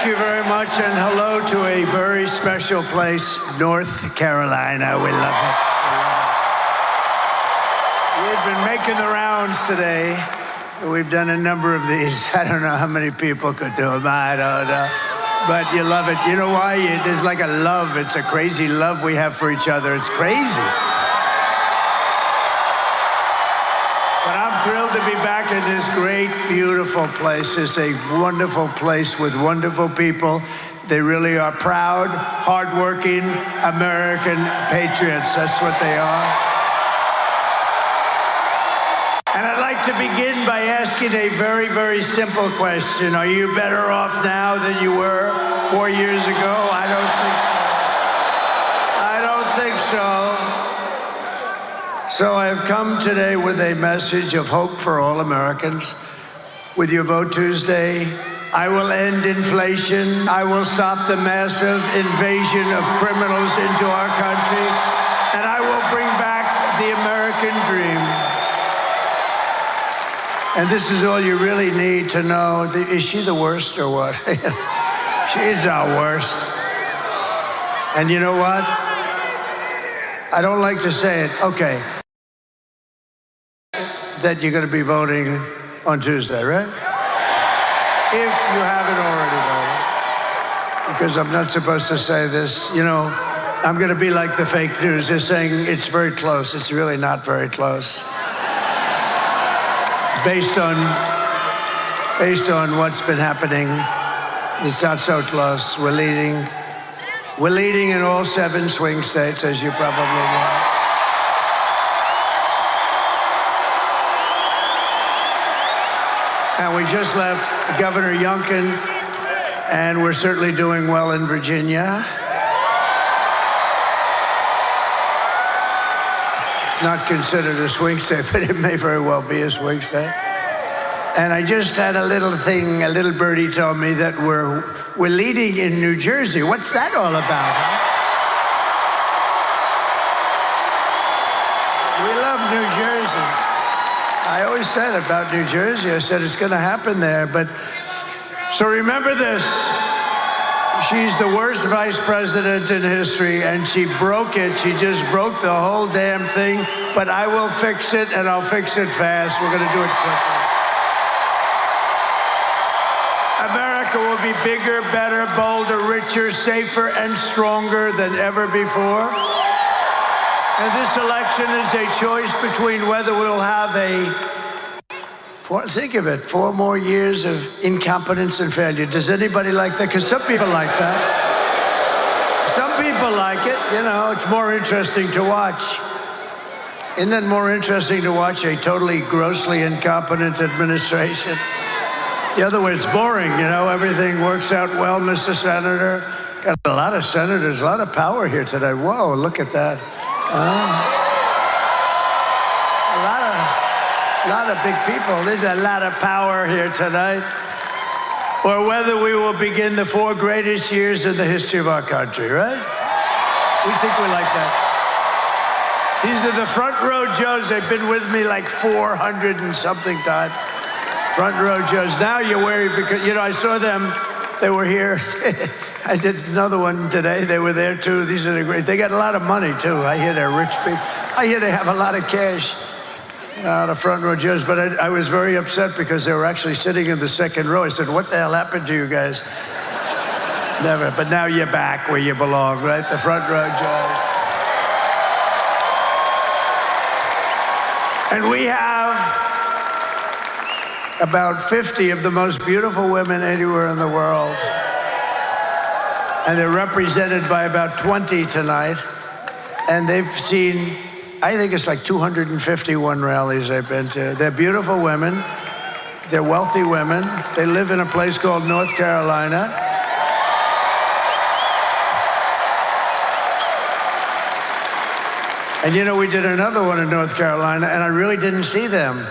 Thank you very much, and hello to a very special place, North Carolina. We love it. We've been making the rounds today. We've done a number of these. I don't know how many people could do them. I don't know. But you love it. You know why? There's like a love. It's a crazy love we have for each other. It's crazy. But I'm thrilled to be back in this great, beautiful place. It's a wonderful place with wonderful people. They really are proud, hardworking American patriots. That's what they are. And I'd like to begin by asking a very, very simple question. Are you better off now than you were 4 years ago? I don't think so. So I've come today with a message of hope for all Americans. With your vote Tuesday, I will end inflation. I will stop the massive invasion of criminals into our country. And I will bring back the American dream. And this is all you really need to know. Is she the worst or what? She's not worst. And you know what? I don't like to say it. Okay. That you're going to be voting on Tuesday, right? If you haven't already voted. Because I'm not supposed to say this. You know, I'm going to be like the fake news. They're saying it's very close. It's really not very close. Based on what's been happening, it's not so close. We're leading in all 7 swing states, as you probably know. And we just left Governor Youngkin, and we're certainly doing well in Virginia. It's not considered a swing state, but it may very well be a swing state. And I just had a little thing, a little birdie told me that we're leading in New Jersey. What's that all about, huh? We love New Jersey. I always said about New Jersey, I said it's going to happen there. But so remember this. She's the worst vice president in history, and she broke it. She just broke the whole damn thing. But I will fix it, and I'll fix it fast. We're going to do it quickly. America will be bigger, better, bolder, richer, safer, and stronger than ever before. And this election is a choice between whether we'll have think of it, 4 more years of incompetence and failure. Does anybody like that? Because some people like that. Some people like it. You know, it's more interesting to watch. Isn't it more interesting to watch a totally grossly incompetent administration? The other way, it's boring. You know, everything works out well, Mr. Senator. Got a lot of senators, a lot of power here today. Whoa, look at that. A lot of big people. There's a lot of power here tonight. Or whether we will begin the 4 greatest years in the history of our country, right? We think we like that. These are the front row Joes. They've been with me like 400 and something times. Front row Joes. Now you're worried because, you know, I saw them. They were here. I did another one today. They were there too. These are the great. They got a lot of money too. I hear they're rich people. I hear they have a lot of cash. The front row Joes. But I was very upset because they were actually sitting in the second row. I said, what the hell happened to you guys? Never. But now you're back where you belong, right? The front row Joes. And we have about 50 of the most beautiful women anywhere in the world. And they're represented by about 20 tonight. And they've seen, I think it's like 251 rallies they've been to. They're beautiful women. They're wealthy women. They live in a place called North Carolina. And you know, we did another one in North Carolina, and I really didn't see them.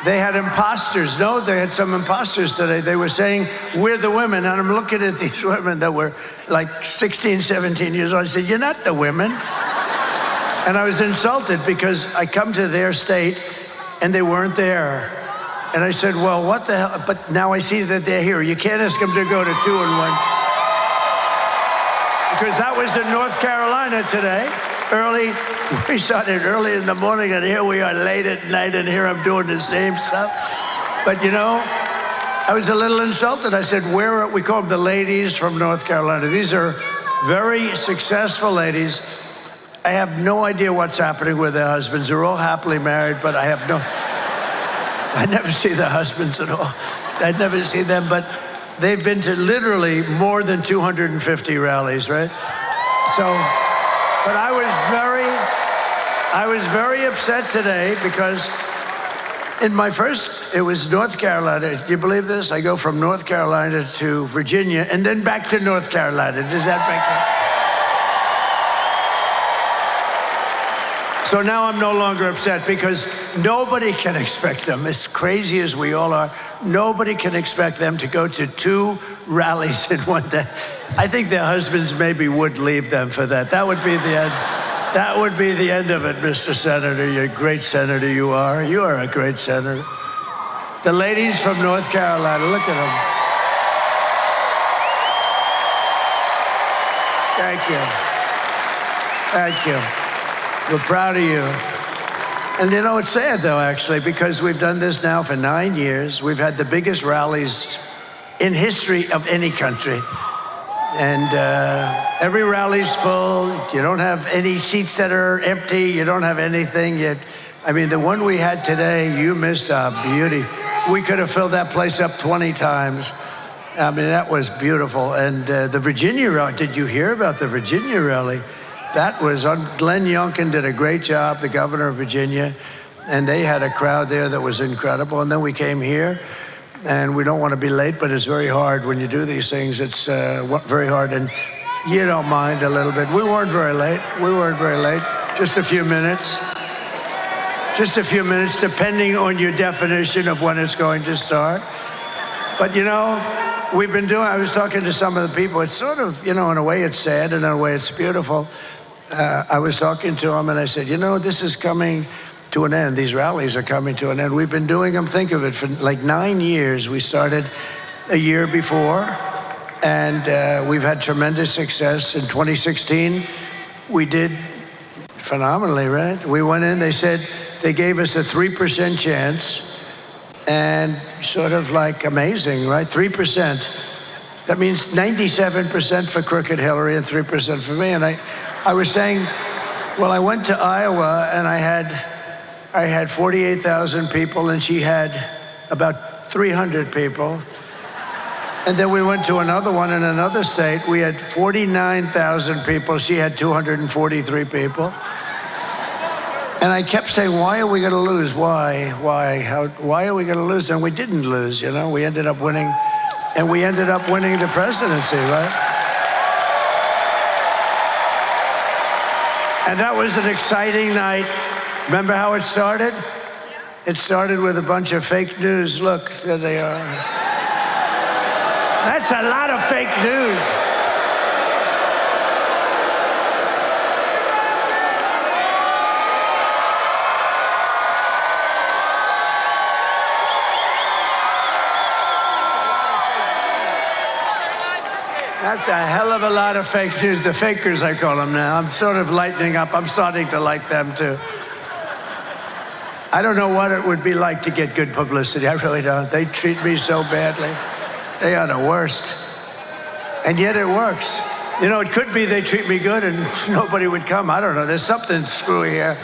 They had imposters. No, they had some imposters today. They were saying, we're the women. And I'm looking at these women that were like 16, 17 years old. I said, you're not the women. And I was insulted because I come to their state and they weren't there. And I said, well, what the hell? But now I see that they're here. You can't ask them to go to 2 and 1. Because that was in North Carolina today. Early, we started early in the morning, and here we are late at night, and here I'm doing the same stuff. But you know, I was a little insulted. I said, we call them the ladies from North Carolina. These are very successful ladies. I have no idea what's happening with their husbands. They're all happily married, but I never see the husbands at all. I never see them, but they've been to literally more than 250 rallies, right? So, but I was very upset today because in my first, it was North Carolina. Do you believe this? I go from North Carolina to Virginia and then back to North Carolina. Does that make sense? So now I'm no longer upset because nobody can expect them, as crazy as we all are, nobody can expect them to go to 2 rallies in one day. I think their husbands maybe would leave them for that. That would be the end. That would be the end of it, Mr. Senator. You're a great senator, you are. You are a great senator. The ladies from North Carolina, look at them. Thank you. Thank you. We're proud of you. And you know, it's sad though, actually, because we've done this now for 9 years. We've had the biggest rallies in history of any country. And every rally's full. You don't have any seats that are empty. You don't have anything yet. I mean, the one we had today, you missed a beauty. We could have filled that place up 20 times. I mean, that was beautiful. And the Virginia rally, did you hear about the Virginia rally? That was Glenn Youngkin did a great job, the governor of Virginia, and they had a crowd there that was incredible. And then we came here, and we don't want to be late, but it's very hard when you do these things. It's very hard, and you don't mind a little bit. We weren't very late. We weren't very late. Just a few minutes. Just a few minutes, depending on your definition of when it's going to start. But you know, we've been doing, I was talking to some of the people. It's sort of, you know, in a way it's sad, and in a way it's beautiful. I was talking to them, and I said, you know, this is coming to an end. These rallies are coming to an end. We've been doing them, think of it, for like 9 years. We started a year before, and we've had tremendous success. In 2016, we did phenomenally, right? We went in, they said, they gave us a 3% chance, and sort of like amazing, right? 3%. That means 97% for crooked Hillary and 3% for me. And I was saying, well, I went to Iowa, and I had 48,000 people, and she had about 300 people. And then we went to another one in another state. We had 49,000 people. She had 243 people. And I kept saying, why are we going to lose? Why? Why are we going to lose? And we didn't lose, you know. We ended up winning, and we ended up winning the presidency, right? And that was an exciting night. Remember how it started? It started with a bunch of fake news. Look, there they are. That's a lot of fake news. That's a hell of a lot of fake news. The fakers, I call them now. I'm sort of lightening up. I'm starting to like them, too. I don't know what it would be like to get good publicity. I really don't. They treat me so badly. They are the worst. And yet it works. You know, it could be they treat me good and nobody would come. I don't know. There's something screwy here.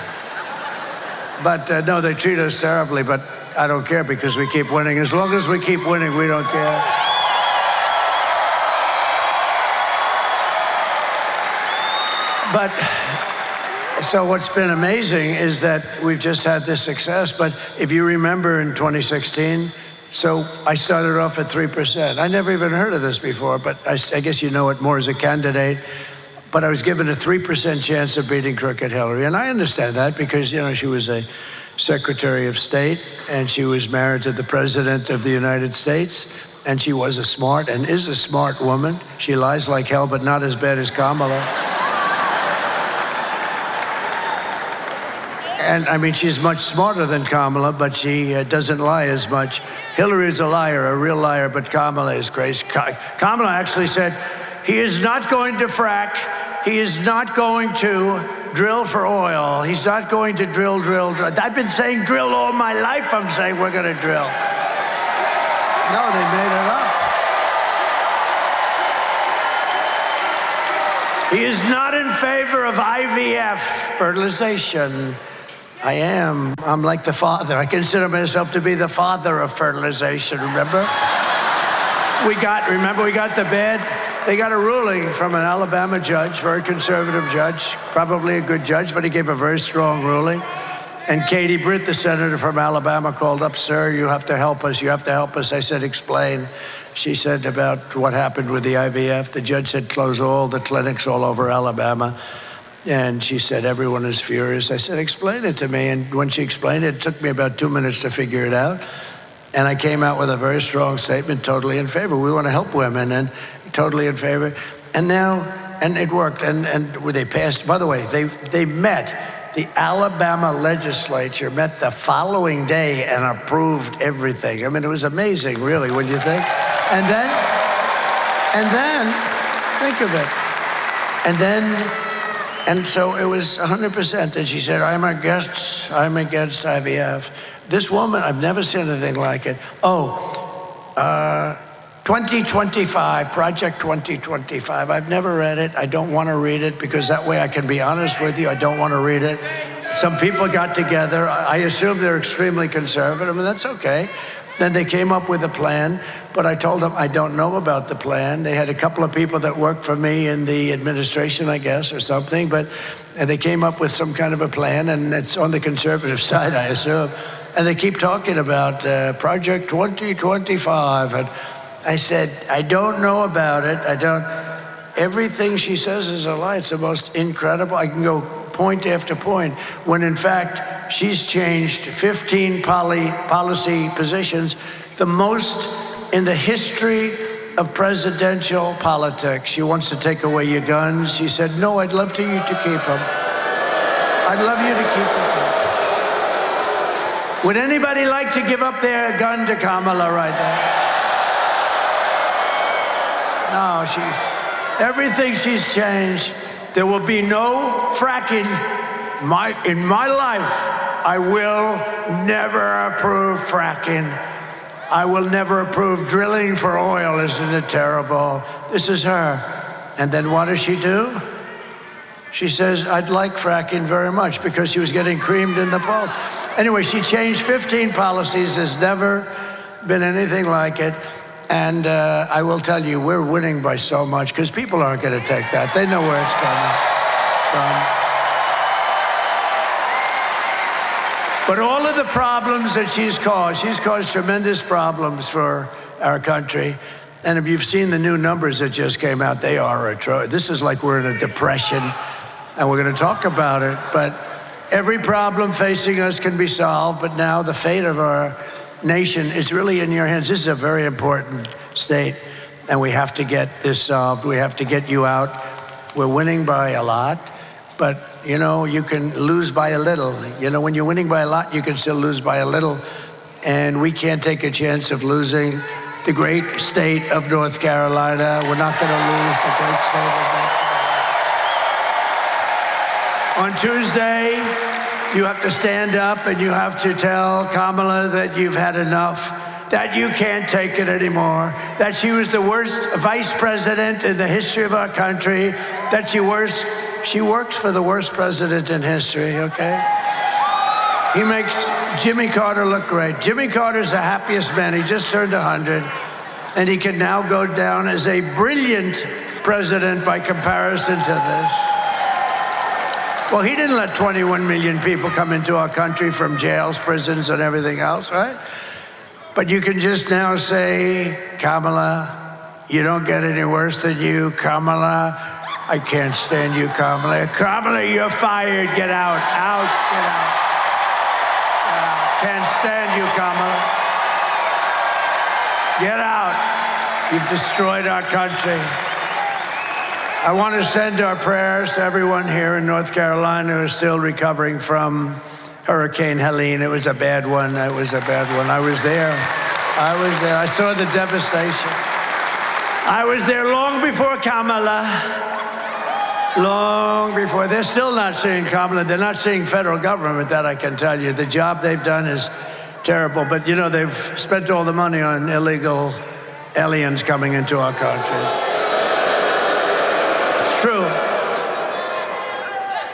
But no, they treat us terribly. But I don't care because we keep winning. As long as we keep winning, we don't care. But so what's been amazing is that we've just had this success. But if you remember in 2016, so I started off at 3%. I never even heard of this before, but I guess you know it more as a candidate. But I was given a 3% chance of beating crooked Hillary. And I understand that because, you know, she was a Secretary of State and she was married to the President of the United States. And she was a smart and is a smart woman. She lies like hell, but not as bad as Kamala. And I mean, she's much smarter than Kamala, but she doesn't lie as much. Hillary's a liar, a real liar, but Kamala is crazy. Kamala actually said, he is not going to frack. He is not going to drill for oil. He's not going to drill. I've been saying drill all my life. I'm saying we're going to drill. No, they made it up. He is not in favor of IVF, fertilization. I am. I'm like the father. I consider myself to be the father of fertilization, remember? We got the bed. They got a ruling from an Alabama judge, very conservative judge, probably a good judge, but he gave a very strong ruling. And Katie Britt, the senator from Alabama, called up, sir, you have to help us. You have to help us. I said, explain. She said about what happened with the IVF. The judge said close all the clinics all over Alabama. And she said, everyone is furious. I said, explain it to me. And when she explained it, it took me about 2 minutes to figure it out. And I came out with a very strong statement, totally in favor. We want to help women, and totally in favor. And now, and it worked. And they passed, by the way, they met, the Alabama legislature met the following day and approved everything. I mean, it was amazing, really, when you think. And then, think of it. And so it was 100%. And she said, I'm against IVF. This woman, I've never seen anything like it. 2025, Project 2025. I've never read it. I don't want to read it because that way I can be honest with you. I don't want to read it. Some people got together. I assume they're extremely conservative, and that's okay. Then they came up with a plan, but I told them I don't know about the plan. They had a couple of people that worked for me in the administration, I guess, or something, and they came up with some kind of a plan, and it's on the conservative side, I assume. And they keep talking about Project 2025, and I said, I don't know about it. Everything she says is a lie. It's the most incredible. I can go point after point, when in fact, she's changed 15 policy positions, the most in the history of presidential politics. She wants to take away your guns. She said, no, I'd love you to keep them. I'd love you to keep them. Would anybody like to give up their gun to Kamala right now? No, everything she's changed. There will be no fracking. In my life, I will never approve fracking. I will never approve drilling for oil. Isn't it terrible? This is her. And then what does she do? She says, I'd like fracking very much, because she was getting creamed in the polls. Anyway, she changed 15 policies. There's never been anything like it. And I will tell you, we're winning by so much, because people aren't going to take that. They know where it's coming from. But all of the problems that she's caused tremendous problems for our country. And if you've seen the new numbers that just came out, they are atrocious. This is like we're in a depression, and we're going to talk about it. But every problem facing us can be solved, but now the fate of our nation is really in your hands. This is a very important state, and we have to get this solved. We have to get you out. We're winning by a lot, but you know, you can lose by a little. You know, when you're winning by a lot, you can still lose by a little, and we can't take a chance of losing the great state of North Carolina. We're not going to lose the great state of North Carolina. On Tuesday, you have to stand up and you have to tell Kamala that you've had enough, that you can't take it anymore, that she was the worst vice president in the history of our country, that she works for the worst president in history, okay? He makes Jimmy Carter look great. Jimmy Carter's the happiest man. He just turned 100, and he can now go down as a brilliant president by comparison to this. Well, he didn't let 21 million people come into our country from jails, prisons, and everything else, right? But you can just now say, Kamala, you don't get any worse than you. Kamala, I can't stand you, Kamala. Kamala, you're fired. Get out. Out. Get out. Can't stand you, Kamala. Get out. You've destroyed our country. I want to send our prayers to everyone here in North Carolina who is still recovering from Hurricane Helene. It was a bad one. It was a bad one. I was there. I saw the devastation. I was there long before Kamala. Long before. They're still not seeing Kamala. They're not seeing federal government, that I can tell you. The job they've done is terrible. But, you know, they've spent all the money on illegal aliens coming into our country. It's true.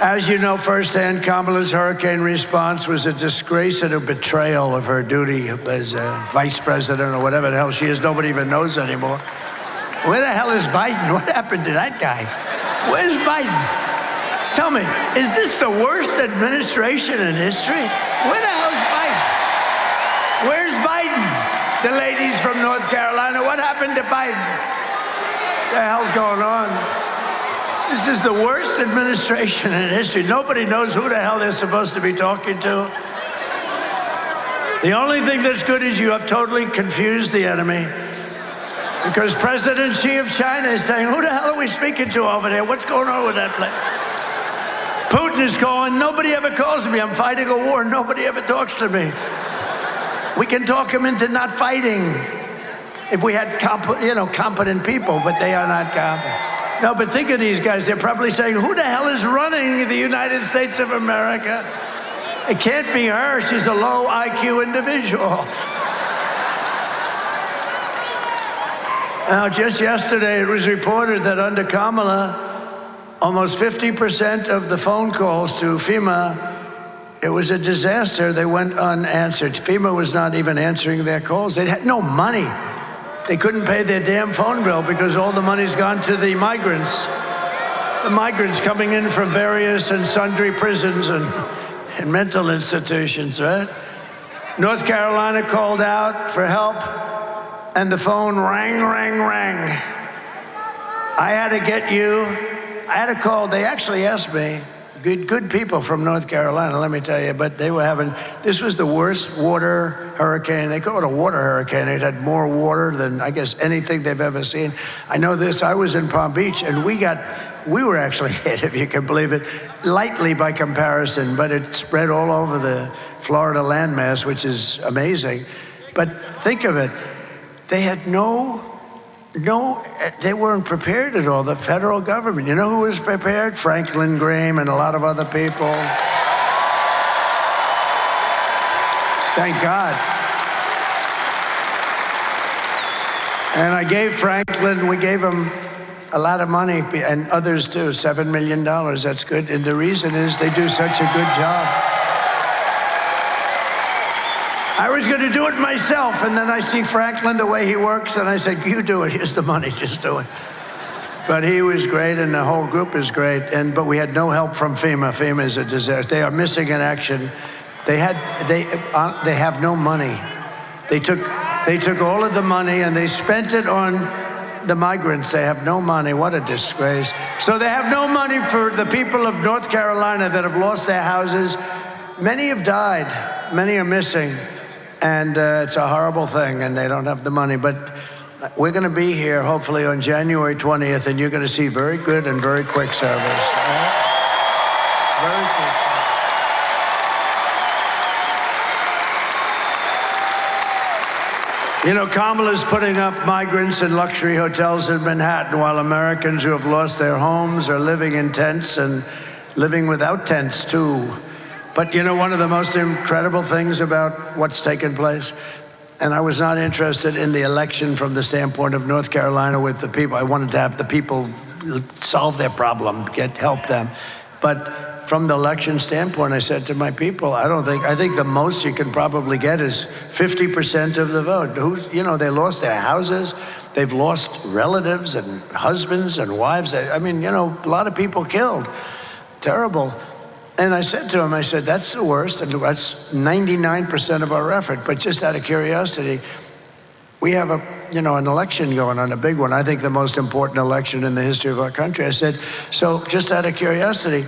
As you know firsthand, Kamala's hurricane response was a disgrace and a betrayal of her duty as vice president or whatever the hell she is. Nobody even knows anymore. Where the hell is Biden? What happened to that guy? Where's Biden? Tell me, is this the worst administration in history? Where the hell's Biden? Where's Biden? The ladies from North Carolina, what happened to Biden? What the hell's going on? This is the worst administration in history. Nobody knows who the hell they're supposed to be talking to. The only thing that's good is you have totally confused the enemy. Because President Xi of China is saying, who the hell are we speaking to over there? What's going on with that place? Putin is going, nobody ever calls me. I'm fighting a war. Nobody ever talks to me. We can talk him into not fighting if we had competent people, but they are not competent. No, but think of these guys. They're probably saying, who the hell is running the United States of America? It can't be her. She's a low IQ individual. Now, just yesterday, it was reported that under Kamala, almost 50% of the phone calls to FEMA, it was a disaster. They went unanswered. FEMA was not even answering their calls. They had no money. They couldn't pay their damn phone bill because all the money's gone to the migrants. The migrants coming in from various and sundry prisons and mental institutions, right? North Carolina called out for help, and the phone rang. I had to get you. I had to call. They actually asked me, good people from North Carolina, let me tell you, but they were having, this was the worst water hurricane. They call it a water hurricane. It had more water than, I guess, anything they've ever seen. I know this, I was in Palm Beach, and we were actually hit, if you can believe it, lightly by comparison, but it spread all over the Florida landmass, which is amazing. But think of it, they had they weren't prepared at all, the federal government. You know who was prepared? Franklin Graham and a lot of other people. Thank God. And I gave Franklin, we gave him a lot of money, and others too, $7 million. That's good. And the reason is they do such a good job. I was going to do it myself, and then I see Franklin, the way he works, and I said, you do it, here's the money, just do it. But he was great, and the whole group is great, but we had no help from FEMA. FEMA is a disaster. They are missing in action. They have no money. They took all of the money, and they spent it on the migrants. They have no money. What a disgrace. So they have no money for the people of North Carolina that have lost their houses. Many have died. Many are missing. And it's a horrible thing, and they don't have the money. But we're going to be here, hopefully, on January 20th, and you're going to see very good and very quick service. Right? Very quick service. You know, Kamala's putting up migrants in luxury hotels in Manhattan, while Americans who have lost their homes are living in tents and living without tents, too. But you know, one of the most incredible things about what's taken place, and I was not interested in the election from the standpoint of North Carolina with the people. I wanted to have the people solve their problem, help them. But from the election standpoint, I said to my people, I think the most you can probably get is 50% of the vote. They lost their houses, they've lost relatives and husbands and wives. I mean, a lot of people killed. Terrible. And I said to him, that's the worst, and that's 99% of our effort. But just out of curiosity, we have an election going on, a big one. I think the most important election in the history of our country. I said, so just out of curiosity,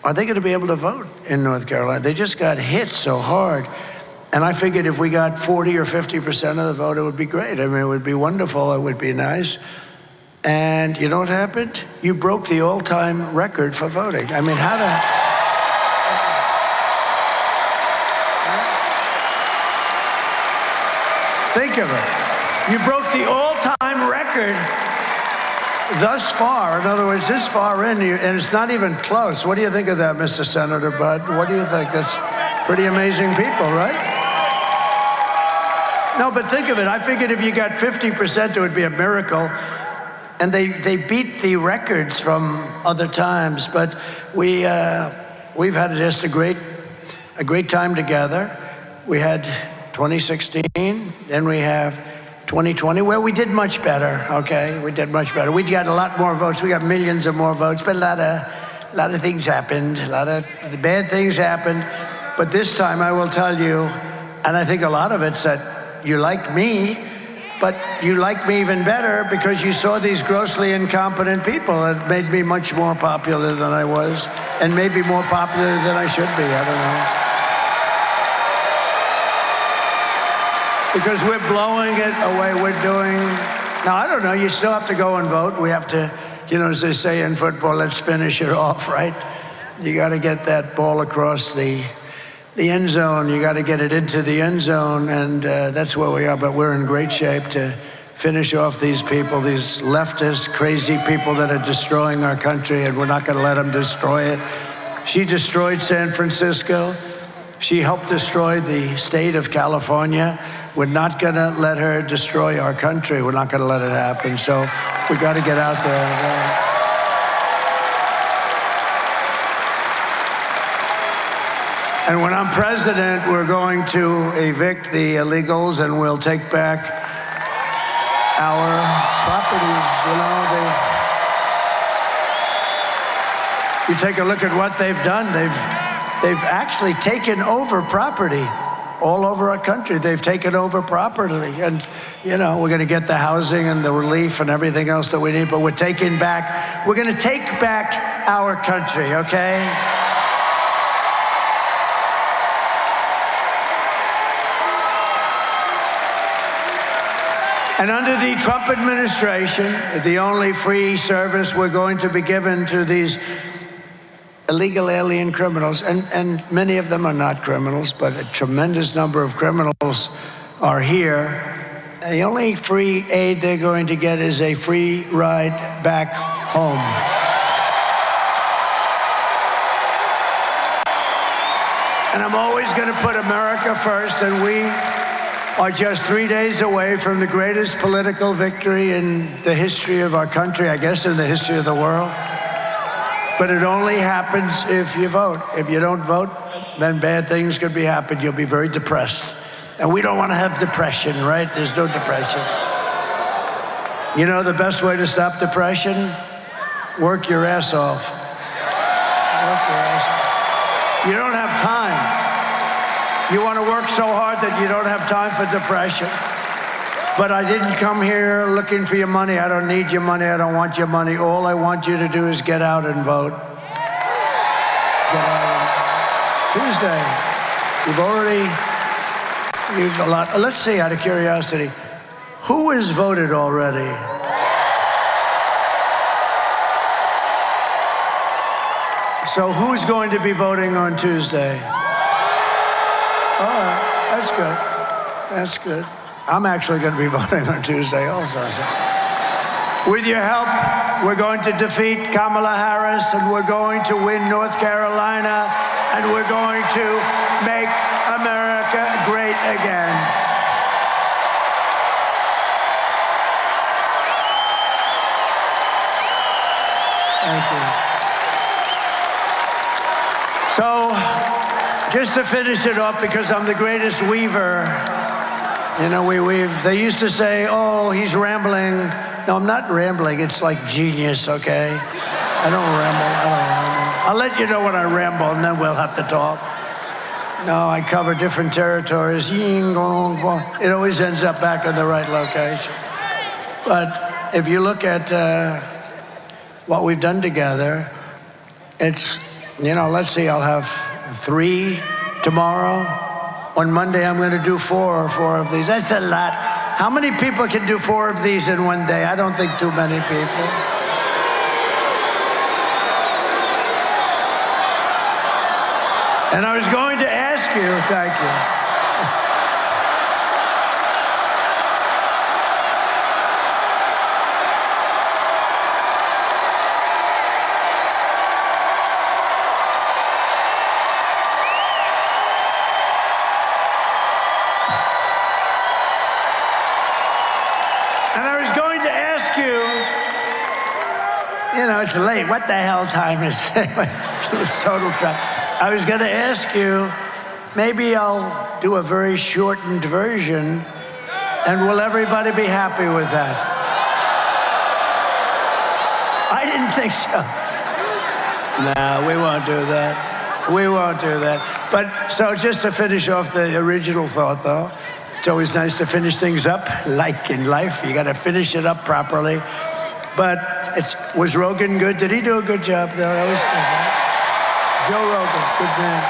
are they going to be able to vote in North Carolina? They just got hit so hard. And I figured if we got 40 or 50% of the vote, it would be great. I mean, it would be wonderful. It would be nice. And you know what happened? You broke the all-time record for voting. I mean, how the... Think of it. You broke the all-time record thus far. In other words, this far in, and it's not even close. What do you think of that, Mr. Senator Budd? What do you think? That's pretty amazing people, right? No, but think of it. I figured if you got 50%, it would be a miracle. And they beat the records from other times. But we've had just a great time together. We had 2016, then we have 2020, where we did much better, okay? We did much better. We got a lot more votes. We got millions of more votes, but a lot of things happened. A lot of bad things happened. But this time, I will tell you, and I think a lot of it's that you like me, but you like me even better because you saw these grossly incompetent people. It made me much more popular than I was, and maybe more popular than I should be, I don't know. Because we're blowing it away, we're doing, now I don't know, you still have to go and vote. We have to, you know, as they say in football, let's finish it off, right? You gotta get that ball across the end zone, you gotta get it into the end zone, and that's where we are, but we're in great shape to finish off these people, these leftist, crazy people that are destroying our country, and we're not gonna let them destroy it. She destroyed San Francisco. She helped destroy the state of California. We're not going to let her destroy our country. We're not going to let it happen. So we got to get out there. And when I'm president, we're going to evict the illegals and we'll take back our properties. You know, you take a look at what they've done. They've actually taken over property. All over our country, they've taken over property. And, you know, we're going to get the housing and the relief and everything else that we need, but we're going to take back our country, okay? And under the Trump administration, the only free service we're going to be given to these illegal alien criminals, and many of them are not criminals, but a tremendous number of criminals are here. The only free aid they're going to get is a free ride back home. And I'm always going to put America first, and we are just 3 days away from the greatest political victory in the history of our country, I guess in the history of the world. But it only happens if you vote. If you don't vote, then bad things could be happening. You'll be very depressed. And we don't want to have depression, right? There's no depression. You know the best way to stop depression? Work your ass off. Work your ass off. You don't have time. You want to work so hard that you don't have time for depression. But I didn't come here looking for your money. I don't need your money. I don't want your money. All I want you to do is get out and vote. Get out. Tuesday. You've a lot. Let's see, out of curiosity, who has voted already? So who's going to be voting on Tuesday? All right, that's good. That's good. I'm actually going to be voting on Tuesday also. With your help, we're going to defeat Kamala Harris, and we're going to win North Carolina, and we're going to make America great again. Thank you. So, just to finish it off, because I'm the greatest weaver, you know, we weave. They used to say, oh, he's rambling. No, I'm not rambling. It's like genius, okay? I don't ramble. I'll let you know when I ramble, and then we'll have to talk. No, I cover different territories. It always ends up back in the right location. But if you look at what we've done together, it's, you know, let's see, I'll have 3 tomorrow. On Monday, I'm going to do 4 of these. That's a lot. How many people can do 4 of these in one day? I don't think too many people. And I was going to ask you, thank you. ask you, you know, it's late. What the hell time is it? It was total trap. I was going to ask you, maybe I'll do a very shortened version, and will everybody be happy with that? I didn't think so. No, we won't do that. We won't do that. But so just to finish off the original thought, though, it's always nice to finish things up, like in life. You got to finish it up properly. But was Rogan good? Did he do a good job, though? That was good, right? Joe Rogan, good man.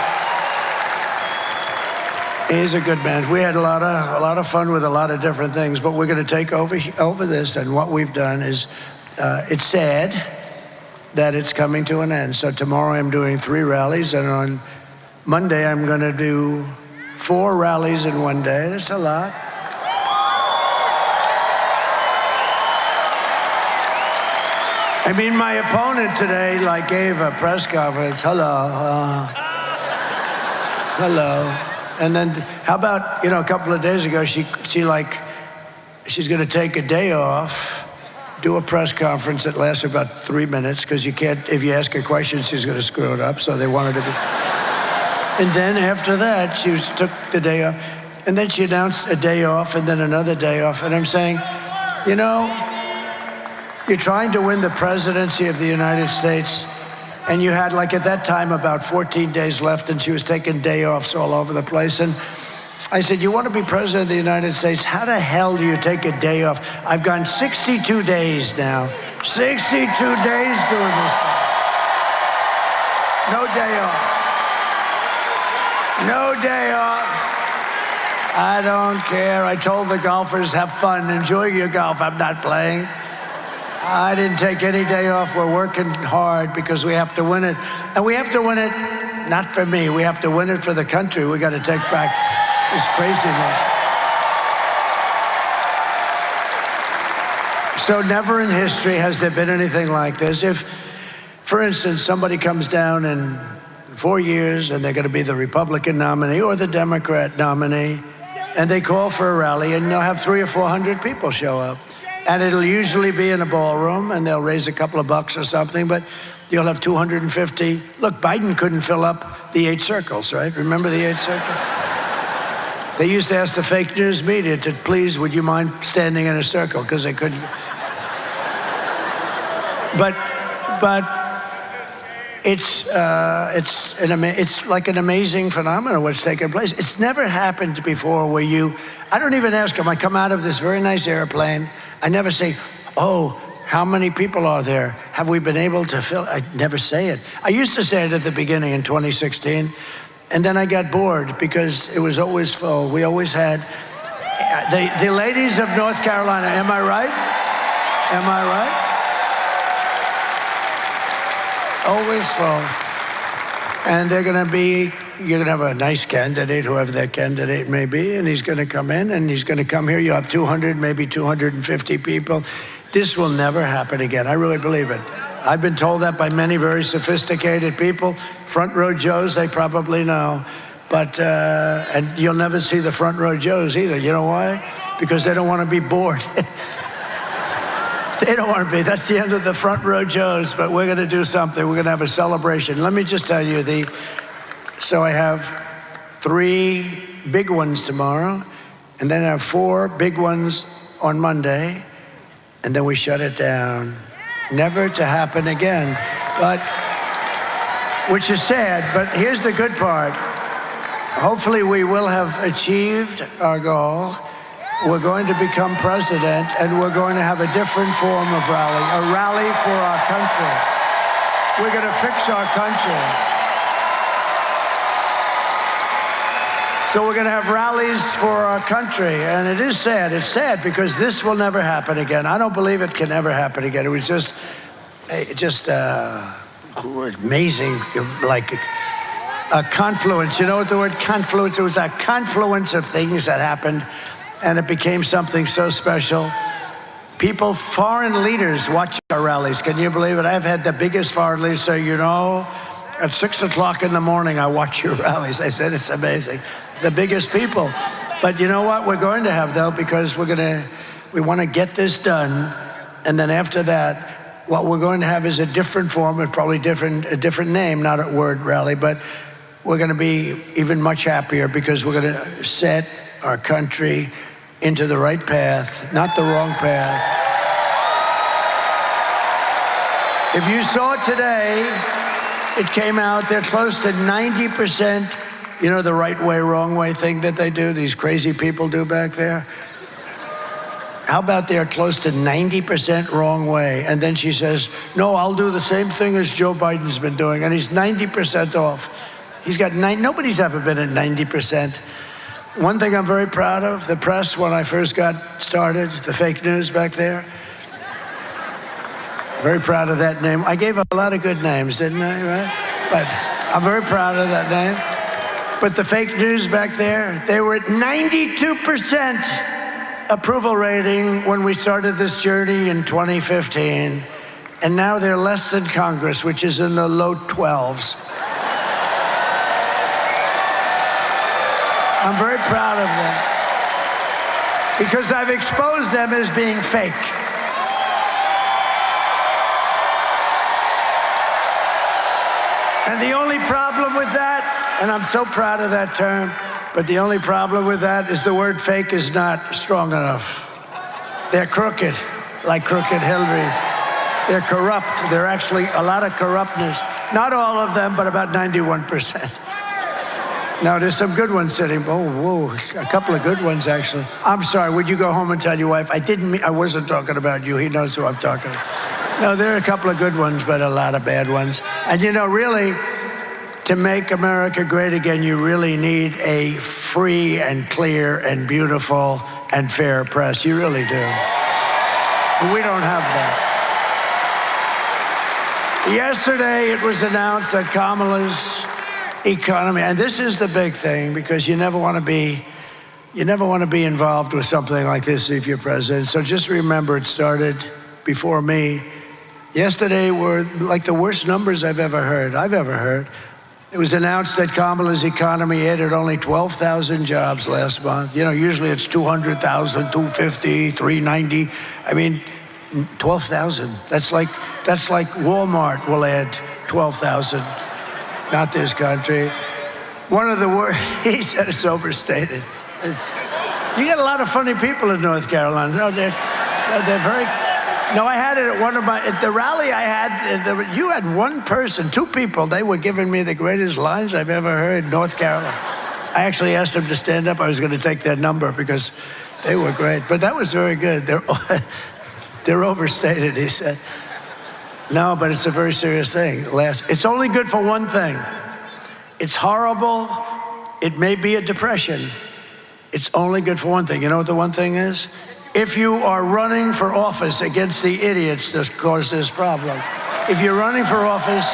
He's a good man. We had a lot of fun with a lot of different things, but we're going to take over this, and what we've done is, it's sad that it's coming to an end. So tomorrow I'm doing 3 rallies, and on Monday I'm going to do 4 rallies in one day. That's a lot. I mean, my opponent today, like, gave a press conference. Hello. And then, how about, you know, a couple of days ago, she's going to take a day off, do a press conference that lasts about 3 minutes, because you can't, if you ask her questions, she's going to screw it up, so they wanted to be. And then after that, she took the day off, and then she announced a day off, and then another day off, and I'm saying, you know, you're trying to win the presidency of the United States, and you had, like, at that time, about 14 days left, and she was taking day offs all over the place. And I said, you want to be president of the United States? How the hell do you take a day off? I've gone 62 days now. 62 days doing this thing. No day off. No day off. I don't care. I told the golfers, have fun. Enjoy your golf. I'm not playing. I didn't take any day off. We're working hard because we have to win it. And we have to win it, not for me. We have to win it for the country. We got to take back this craziness. So never in history has there been anything like this. If, for instance, somebody comes down in 4 years and they're going to be the Republican nominee or the Democrat nominee, and they call for a rally, and they'll have 300 or 400 people show up. And it'll usually be in a ballroom, and they'll raise a couple of bucks or something, but you'll have 250. Look, Biden couldn't fill up the 8 circles, right? Remember the 8 circles? They used to ask the fake news media to, please, would you mind standing in a circle? Because they couldn't. But it's like an amazing phenomenon what's taking place. It's never happened before where I don't even ask them. I come out of this very nice airplane. I never say, oh, how many people are there? Have we been able to fill? I never say it. I used to say it at the beginning in 2016, and then I got bored because it was always full. We always had the ladies of North Carolina. Am I right? Am I right? Always full. And you're going to have a nice candidate, whoever that candidate may be, and he's going to come in, and he's going to come here. You have 200, maybe 250 people. This will never happen again. I really believe it. I've been told that by many very sophisticated people. Front row Joes, they probably know. But, and you'll never see the front row Joes either. You know why? Because they don't want to be bored. They don't want to be. That's the end of the front row Joes, but we're going to do something. We're going to have a celebration. Let me just tell you, so I have 3 big ones tomorrow, and then I have 4 big ones on Monday, and then we shut it down. Never to happen again. But, which is sad, but here's the good part. Hopefully we will have achieved our goal. We're going to become president, and we're going to have a different form of rally, a rally for our country. We're going to fix our country. So we're going to have rallies for our country, and it is sad. It's sad because this will never happen again. I don't believe it can ever happen again. It was just amazing, like a confluence. You know what the word confluence? It was a confluence of things that happened. And it became something so special. People, foreign leaders watch our rallies. Can you believe it? I've had the biggest foreign leaders say, you know, at 6 o'clock in the morning, I watch your rallies. I said, it's amazing. The biggest people. But you know what we're going to have, though, because we want to get this done. And then after that, what we're going to have is a different form, probably a different name, not a word rally, but we're going to be even much happier because we're going to set our country into the right path, not the wrong path. If you saw it today, it came out, they're close to 90%, you know, the right way, wrong way thing that they do, these crazy people do back there? How about they're close to 90% wrong way? And then she says, no, I'll do the same thing as Joe Biden's been doing, and he's 90% off. He's got nobody's ever been at 90%. One thing I'm very proud of, the press, when I first got started, the fake news back there. Very proud of that name. I gave a lot of good names, didn't I, right? But I'm very proud of that name. But the fake news back there, they were at 92% approval rating when we started this journey in 2015. And now they're less than Congress, which is in the low 12s. I'm very proud of them because I've exposed them as being fake. And the only problem with that, and I'm so proud of that term, but the only problem with that is the word fake is not strong enough. They're crooked, like crooked Hillary. They're corrupt. They're actually a lot of corruptness. Not all of them, but about 91%. Now, there's some good ones sitting. Oh, whoa, a couple of good ones, actually. I'm sorry, would you go home and tell your wife? I wasn't talking about you. He knows who I'm talking about. No, there are a couple of good ones, but a lot of bad ones. And you know, really, to make America great again, you really need a free and clear and beautiful and fair press. You really do. We don't have that. Yesterday, it was announced that Kamala's economy, and this is the big thing because you never want to be involved with something like this if you're president. So just remember, it started before me. Yesterday were like the worst numbers I've ever heard. It was announced that Kamala's economy added only 12,000 jobs last month. You know, usually it's 200,000, 250, 390. I mean, 12,000. That's like Walmart will add 12,000. Not this country. One of the words, he said it's overstated. You get a lot of funny people in North Carolina. No, they're very, no, I had it at the rally I had, you had one person, two people, they were giving me the greatest lines I've ever heard in North Carolina. I actually asked them to stand up. I was going to take their number because they were great. But that was very good. They're overstated, he said. No, but it's a very serious thing. It's only good for one thing. It's horrible. It may be a depression. It's only good for one thing. You know what the one thing is? If you are running for office against the idiots that cause this problem. If you're running for office,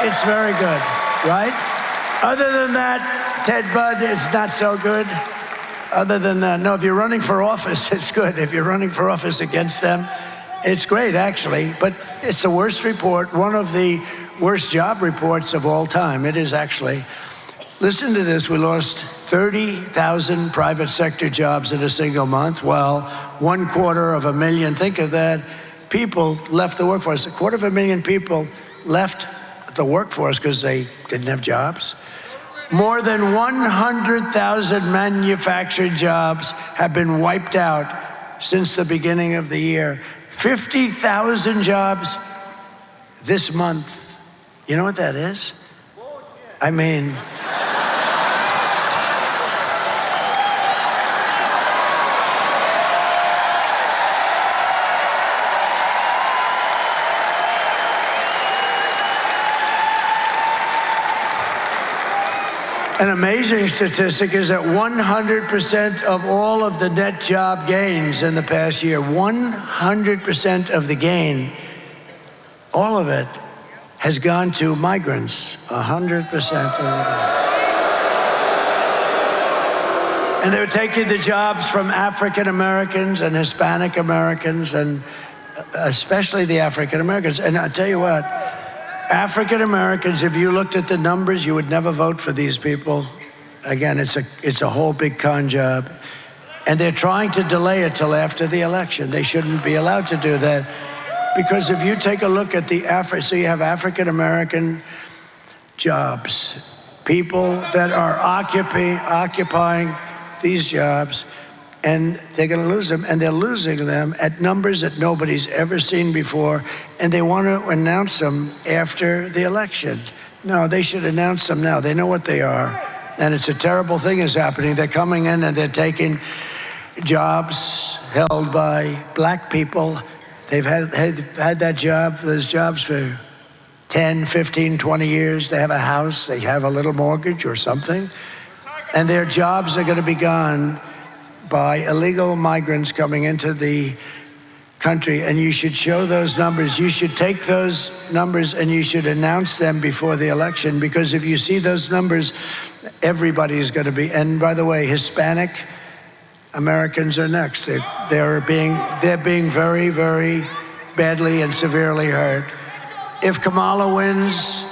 it's very good, right? Other than that, Ted Budd, it's not so good. Other than that, no, if you're running for office, it's good. If you're running for office against them, it's great, actually, but it's the worst report, one of the worst job reports of all time. It is actually. Listen to this. We lost 30,000 private sector jobs in a single month, while 250,000, think of that, people left the workforce. 250,000 people left the workforce because they didn't have jobs. More than 100,000 manufactured jobs have been wiped out since the beginning of the year. 50,000 jobs this month. You know what that is? I mean, an amazing statistic is that 100% of all of the net job gains in the past year, 100% of the gain, all of it has gone to migrants, 100% of it. And they're taking the jobs from African Americans and Hispanic Americans, and especially the African Americans. And I'll tell you what, African Americans, if you looked at the numbers, you would never vote for these people. Again, it's a whole big con job. And they're trying to delay it till after the election. They shouldn't be allowed to do that. Because if you take a look at so you have African-American jobs, people that are occupying these jobs, and they're going to lose them, and they're losing them at numbers that nobody's ever seen before, and they want to announce them after the election. No, they should announce them now. They know what they are, and it's a terrible thing is happening. They're coming in and they're taking jobs held by black people. They've had those jobs for 10, 15, 20 years. They have a house, they have a little mortgage or something, and their jobs are going to be gone by illegal migrants coming into the country. And you should show those numbers. You should take those numbers and you should announce them before the election, because if you see those numbers, everybody's going to be, and by the way, Hispanic Americans are next. They're being very, very badly and severely hurt. If Kamala wins,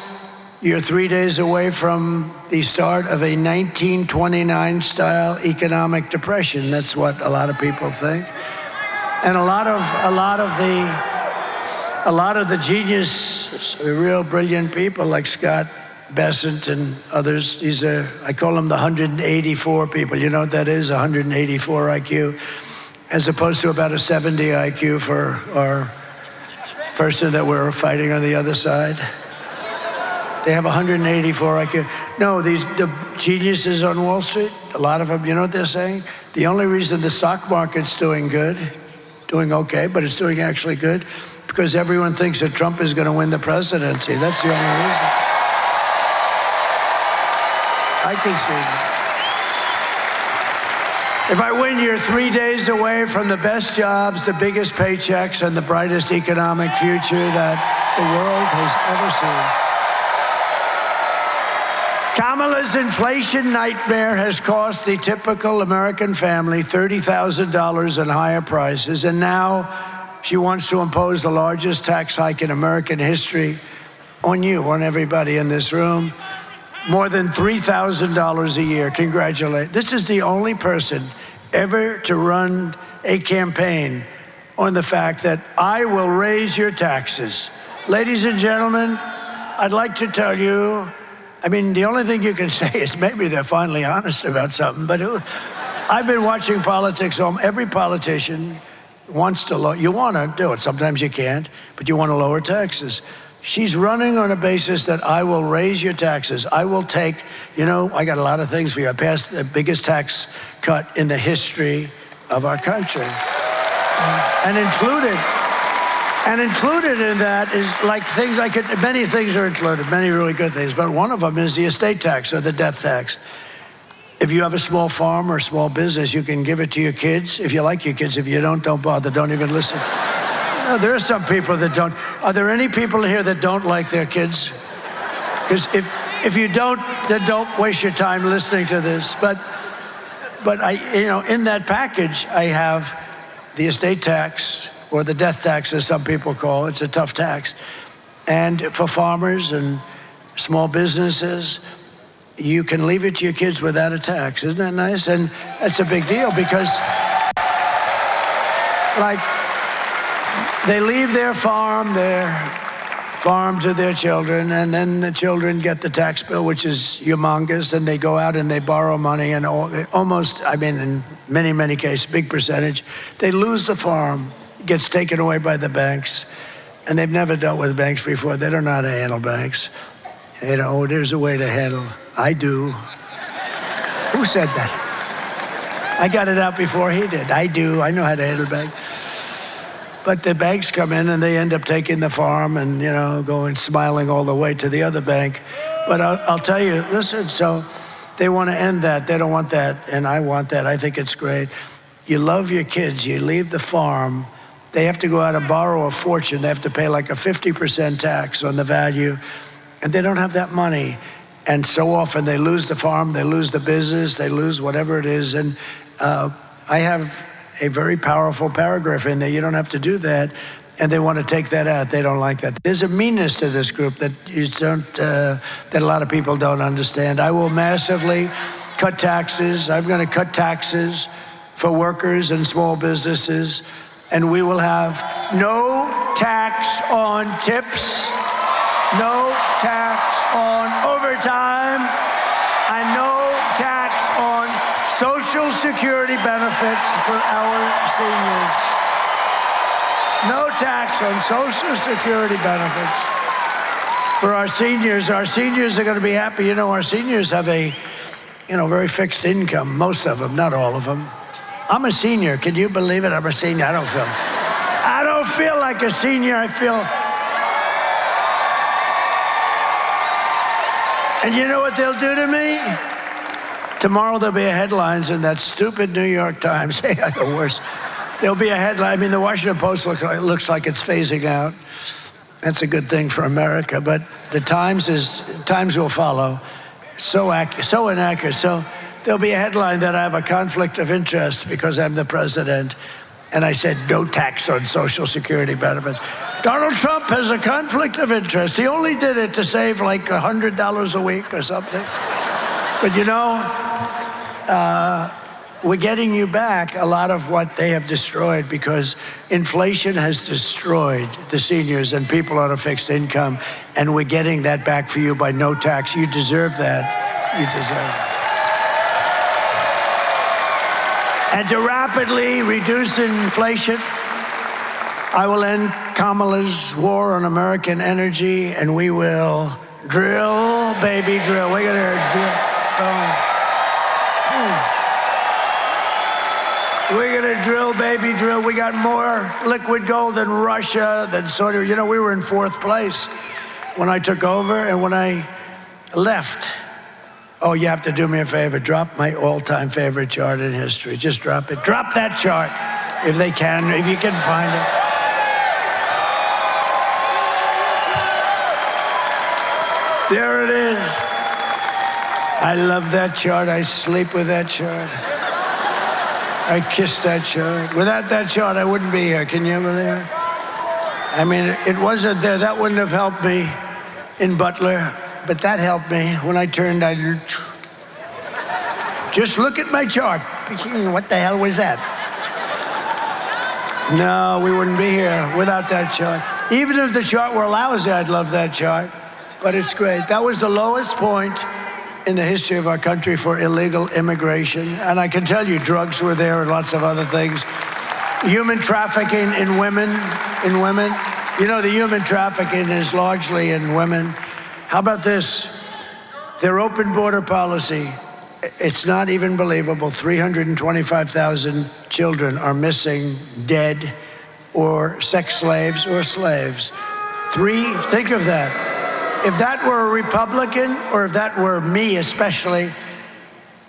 you're 3 days away from the start of a 1929-style economic depression. That's what a lot of people think. And a lot of the genius, real brilliant people like Scott Bessent and others, I call them the 184 people. You know what that is? 184 IQ, as opposed to about a 70 IQ for our person that we're fighting on the other side. They have 184 IQ. No, the geniuses on Wall Street, a lot of them, you know what they're saying? The only reason the stock market's doing okay, but it's doing actually good, because everyone thinks that Trump is going to win the presidency. That's the only reason. I can see that. If I win, you're 3 days away from the best jobs, the biggest paychecks, and the brightest economic future that the world has ever seen. Kamala's inflation nightmare has cost the typical American family $30,000 in higher prices, and now she wants to impose the largest tax hike in American history on you, on everybody in this room. More than $3,000 a year. Congratulate. This is the only person ever to run a campaign on the fact that I will raise your taxes. Ladies and gentlemen, I'd like to tell you, I mean, the only thing you can say is maybe they're finally honest about something, but I've been watching politics. Every politician wants to you want to do it. Sometimes you can't, but you want to lower taxes. She's running on a basis that I will raise your taxes. I will take, I got a lot of things for you. I passed the biggest tax cut in the history of our country. And included in that is like many things are included, many really good things, but one of them is the estate tax or the death tax. If you have a small farm or a small business, you can give it to your kids. If you like your kids, if you don't bother, don't even listen. No, there are some people that don't. Are there any people here that don't like their kids? Because if you don't, then don't waste your time listening to this. But I, in that package, I have the estate tax, or the death tax, as some people call it. It's a tough tax. And for farmers and small businesses, you can leave it to your kids without a tax. Isn't that nice? And that's a big deal, because they leave their farm to their children, and then the children get the tax bill, which is humongous, and they go out and they borrow money, and in many, many cases, big percentage, they lose the farm, gets taken away by the banks, and they've never dealt with banks before. They don't know how to handle banks. There's a way to handle. I do. Who said that? I got it out before he did. I do. I know how to handle banks. But the banks come in and they end up taking the farm and, going smiling all the way to the other bank. But I'll tell you, listen, so they want to end that. They don't want that, and I want that. I think it's great. You love your kids. You leave the farm. They have to go out and borrow a fortune. They have to pay like a 50% tax on the value, and they don't have that money. And so often they lose the farm, they lose the business, they lose whatever it is. And I have a very powerful paragraph in there. You don't have to do that. And they want to take that out. They don't like that. There's a meanness to this group that that a lot of people don't understand. I will massively cut taxes. I'm going to cut taxes for workers and small businesses, and we will have no tax on tips, no tax on overtime, and no tax on Social Security benefits for our seniors. No tax on Social Security benefits for our seniors. Our seniors are going to be happy. You know, our seniors have a, very fixed income, most of them, not all of them. I'm a senior. Can you believe it? I'm a senior. I don't feel like a senior. I feel. And you know what they'll do to me? Tomorrow there'll be headlines in that stupid New York Times. The worst. There'll be a headline. I mean, the Washington Post looks like it's phasing out. That's a good thing for America. But the Times will follow. So inaccurate. So there'll be a headline that I have a conflict of interest because I'm the president. And I said, no tax on Social Security benefits. Donald Trump has a conflict of interest. He only did it to save like $100 a week or something. But we're getting you back a lot of what they have destroyed because inflation has destroyed the seniors and people on a fixed income. And we're getting that back for you by no tax. You deserve that. You deserve it. And to rapidly reduce inflation, I will end Kamala's war on American energy, and we will drill, baby, drill. We're going to drill. We're going to drill, baby, drill. We got more liquid gold than Russia, than Saudi. You know, we were in fourth place when I took over, and when I left, oh, you have to do me a favor. Drop my all-time favorite chart in history. Just drop it. Drop that chart if they can, if you can find it. There it is. I love that chart. I sleep with that chart. I kiss that chart. Without that chart, I wouldn't be here. Can you believe it? I mean, it wasn't there. That wouldn't have helped me in Butler, but that helped me. When I turned, just look at my chart. What the hell was that? No, we wouldn't be here without that chart. Even if the chart were lousy, I'd love that chart. But it's great. That was the lowest point in the history of our country for illegal immigration. And I can tell you drugs were there and lots of other things. Human trafficking in women. You know, the human trafficking is largely in women. How about this? Their open border policy, it's not even believable. 325,000 children are missing, dead, or sex slaves or slaves. Think of that. If that were a Republican, or if that were me especially,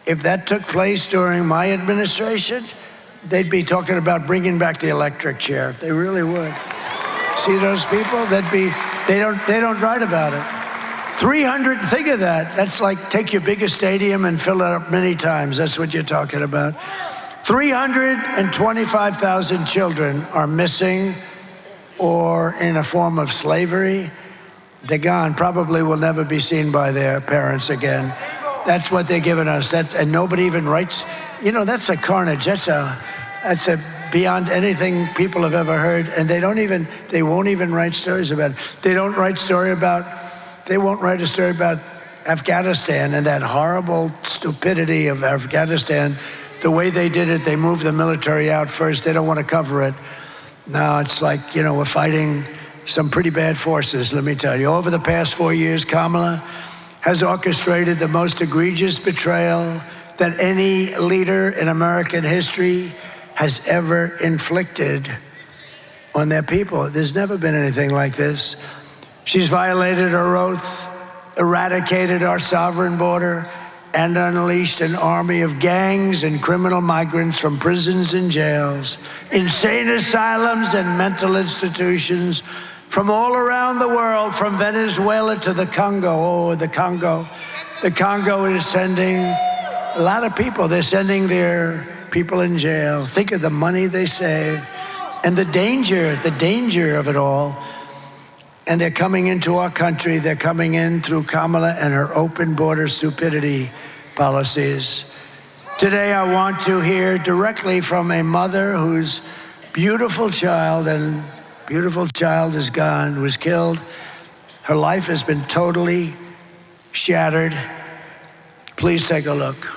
if that took place during my administration, they'd be talking about bringing back the electric chair. They really would. See those people? They don't write about it. 300, think of that. That's like take your biggest stadium and fill it up many times. That's what you're talking about. 325,000 children are missing or in a form of slavery. They're gone, probably will never be seen by their parents again. That's what they're giving us. And nobody even writes, that's a carnage. That's a beyond anything people have ever heard. And they won't even write stories about it. They won't write a story about Afghanistan and that horrible stupidity of Afghanistan. The way they did it, they moved the military out first. They don't want to cover it. Now it's like, we're fighting some pretty bad forces, let me tell you. Over the past 4 years, Kamala has orchestrated the most egregious betrayal that any leader in American history has ever inflicted on their people. There's never been anything like this. She's violated her oath, eradicated our sovereign border, and unleashed an army of gangs and criminal migrants from prisons and jails, insane asylums and mental institutions from all around the world, from Venezuela to the Congo. Oh, the Congo. The Congo is sending a lot of people. They're sending their people in jail. Think of the money they save and the danger of it all. And they're coming into our country. They're coming in through Kamala and her open border stupidity policies. Today, I want to hear directly from a mother whose beautiful child is gone, was killed. Her life has been totally shattered. Please take a look.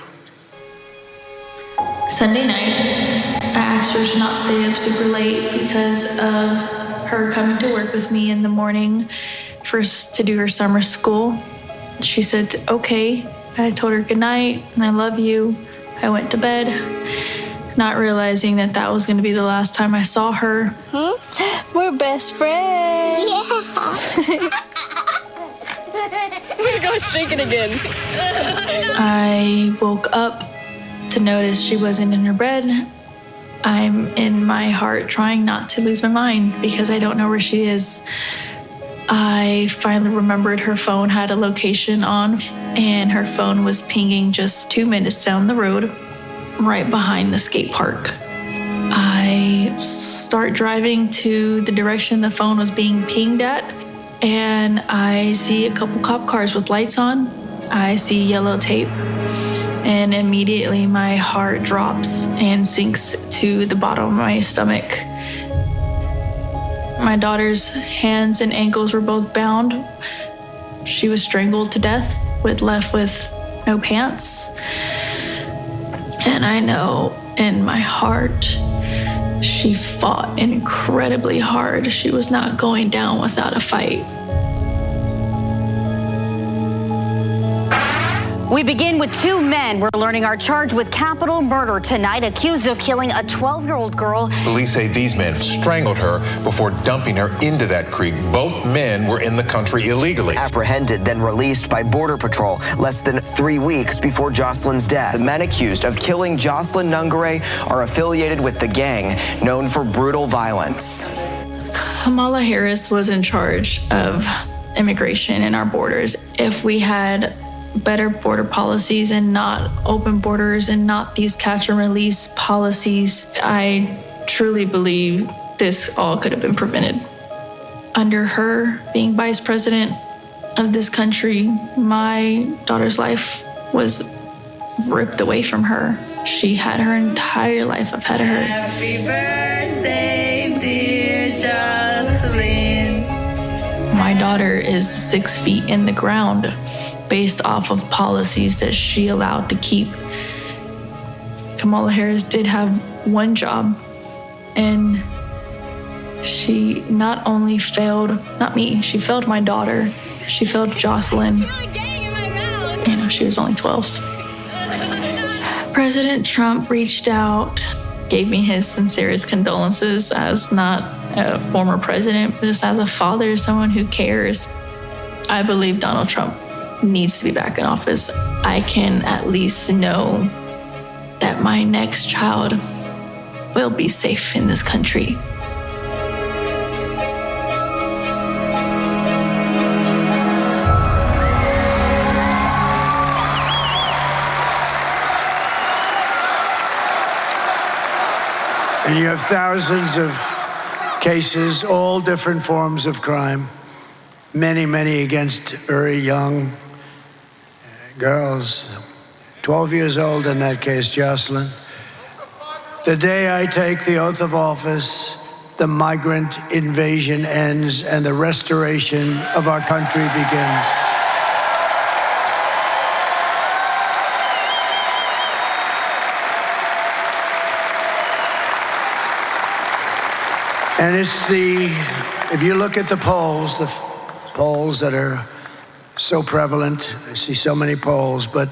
Sunday night, I asked her to not stay up super late because of her coming to work with me in the morning first to do her summer school. She said, okay. I told her good night and I love you. I went to bed, not realizing that that was going to be the last time I saw her. We're best friends. Yeah. We're going shaking again. I woke up to notice she wasn't in her bed. I'm in my heart trying not to lose my mind because I don't know where she is. I finally remembered her phone had a location on, and her phone was pinging just 2 minutes down the road, right behind the skate park. I start driving to the direction the phone was being pinged at, and I see a couple cop cars with lights on. I see yellow tape, and immediately my heart drops and sinks to the bottom of my stomach. My daughter's hands and ankles were both bound. She was strangled to death, left with no pants. And I know in my heart, she fought incredibly hard. She was not going down without a fight. We begin with two men we're learning are charged with capital murder tonight, accused of killing a 12-year-old girl. Police say these men strangled her before dumping her into that creek. Both men were in the country illegally. Apprehended, then released by Border Patrol less than 3 weeks before Jocelyn's death. The men accused of killing Jocelyn Nungare are affiliated with the gang known for brutal violence. Kamala Harris was in charge of immigration in our borders. If we had better border policies and not open borders and not these catch and release policies, I truly believe this all could have been prevented. Under her being vice president of this country, my daughter's life was ripped away from her. She had her entire life ahead of her. Happy birthday, dear Jocelyn. My daughter is 6 feet in the ground based off of policies that she allowed to keep. Kamala Harris did have one job, and she not only failed, not me, she failed my daughter. She failed Jocelyn. You know, she was only 12. President Trump reached out, gave me his sincerest condolences as not a former president, but just as a father, someone who cares. I believe Donald Trump needs to be back in office. I can at least know that my next child will be safe in this country. And you have thousands of cases, all different forms of crime, many against very young girls, 12 years old in that case, Jocelyn. The day I take the oath of office, the migrant invasion ends and the restoration of our country begins. And if you look at the polls that are so prevalent, I see so many polls, but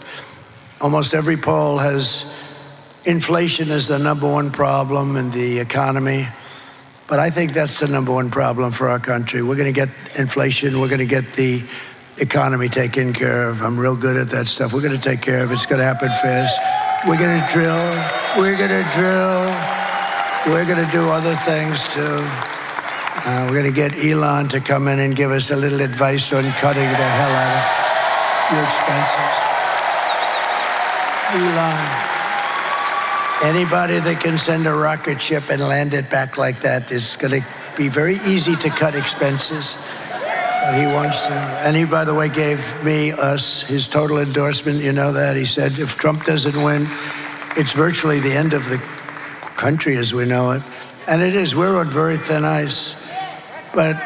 almost every poll has inflation as the #1 problem in the economy. But I think that's the #1 problem for our country. We're going to get inflation. We're going to get the economy taken care of. I'm real good at that stuff. We're going to take care of it. It's going to happen fast. We're going to drill. We're going to drill. We're going to do other things too. We're going to get Elon to come in and give us a little advice on cutting the hell out of your expenses. Elon. Anybody that can send a rocket ship and land it back like that is going to be very easy to cut expenses. But he wants to. And he, by the way, gave us his total endorsement. You know that. He said if Trump doesn't win, it's virtually the end of the country as we know it. And it is, we're on very thin ice. But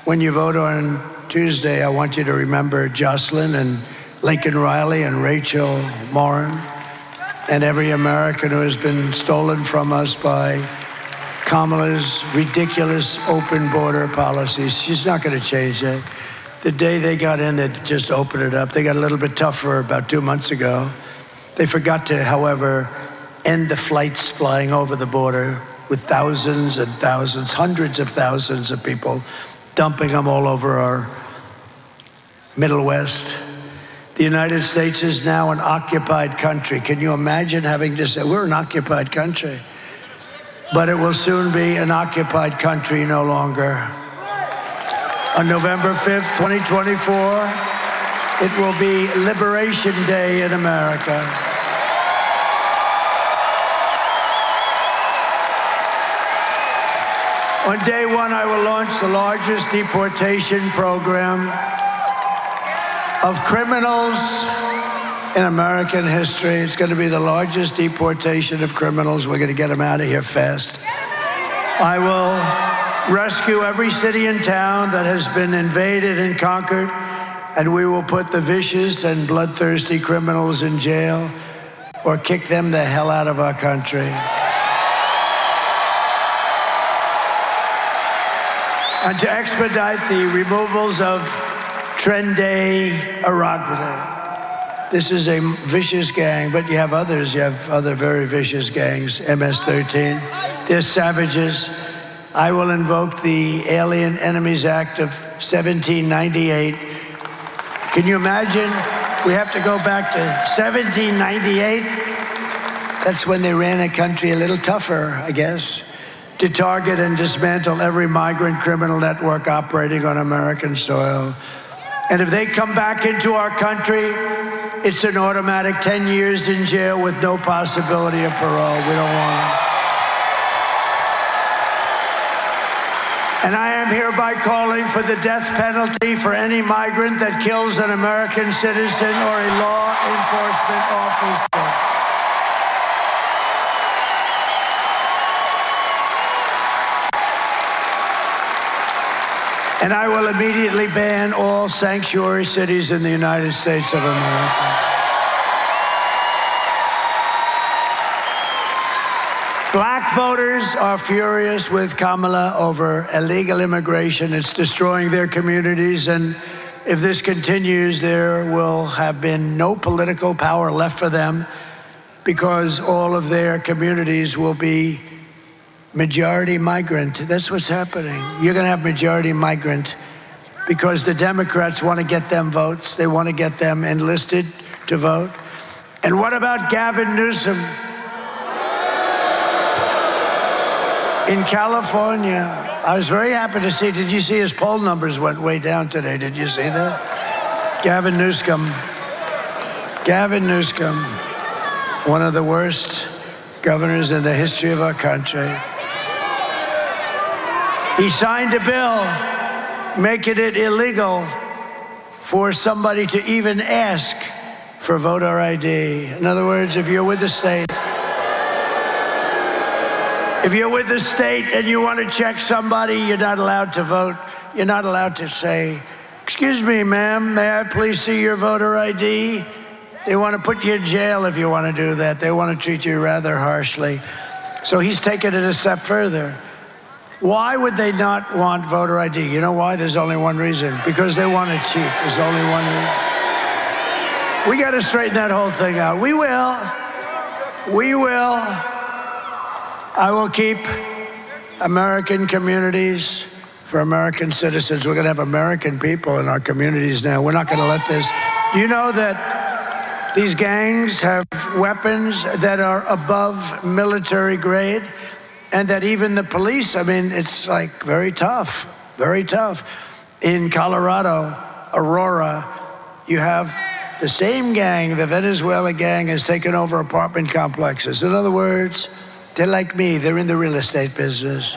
when you vote on Tuesday, I want you to remember Jocelyn and Lincoln Riley and Rachel Morin and every American who has been stolen from us by Kamala's ridiculous open border policies. She's not going to change that. The day they got in, they just opened it up. They got a little bit tougher about 2 months ago. They forgot to, however, end the flights flying over the border with thousands and thousands, hundreds of thousands of people, dumping them all over our Middle West. The United States is now an occupied country. Can you imagine having to say, we're an occupied country? But it will soon be an occupied country no longer. On November 5th, 2024, it will be Liberation Day in America. On day one, I will launch the largest deportation program of criminals in American history. It's going to be the largest deportation of criminals. We're going to get them out of here fast. I will rescue every city and town that has been invaded and conquered, and we will put the vicious and bloodthirsty criminals in jail or kick them the hell out of our country. And to expedite the removals of Trenday Aragvade. This is a vicious gang, but you have others. You have other very vicious gangs, MS-13. They're savages. I will invoke the Alien Enemies Act of 1798. Can you imagine? We have to go back to 1798. That's when they ran a country a little tougher, I guess, to target and dismantle every migrant criminal network operating on American soil. And if they come back into our country, it's an automatic 10 years in jail with no possibility of parole. We don't want them. And I am hereby calling for the death penalty for any migrant that kills an American citizen or a law enforcement officer. And I will immediately ban all sanctuary cities in the United States of America. Black voters are furious with Kamala over illegal immigration. It's destroying their communities, and if this continues, there will have been no political power left for them because all of their communities will be majority migrant. That's what's happening. You're going to have majority migrant because the Democrats want to get them votes. They want to get them enlisted to vote. And what about Gavin Newsom in California? I was very happy to see. Did you see his poll numbers went way down today? Did you see that? Gavin Newsom. Gavin Newsom, one of the worst governors in the history of our country. He signed a bill making it illegal for somebody to even ask for voter ID. In other words, if you're with the state, and you want to check somebody, you're not allowed to vote. You're not allowed to say, "Excuse me, ma'am, may I please see your voter ID?" They want to put you in jail if you want to do that. They want to treat you rather harshly. So he's taken it a step further. Why would they not want voter ID? You know why? There's only one reason. Because they want to cheat. There's only one reason. We got to straighten that whole thing out. We will. We will. I will keep American communities for American citizens. We're going to have American people in our communities now. We're not going to let this. Do you know that these gangs have weapons that are above military grade? And that even the police, I mean, it's like very tough, very tough. In Colorado, Aurora, you have the same gang, the Venezuela gang, has taken over apartment complexes. In other words, they're like me, they're in the real estate business.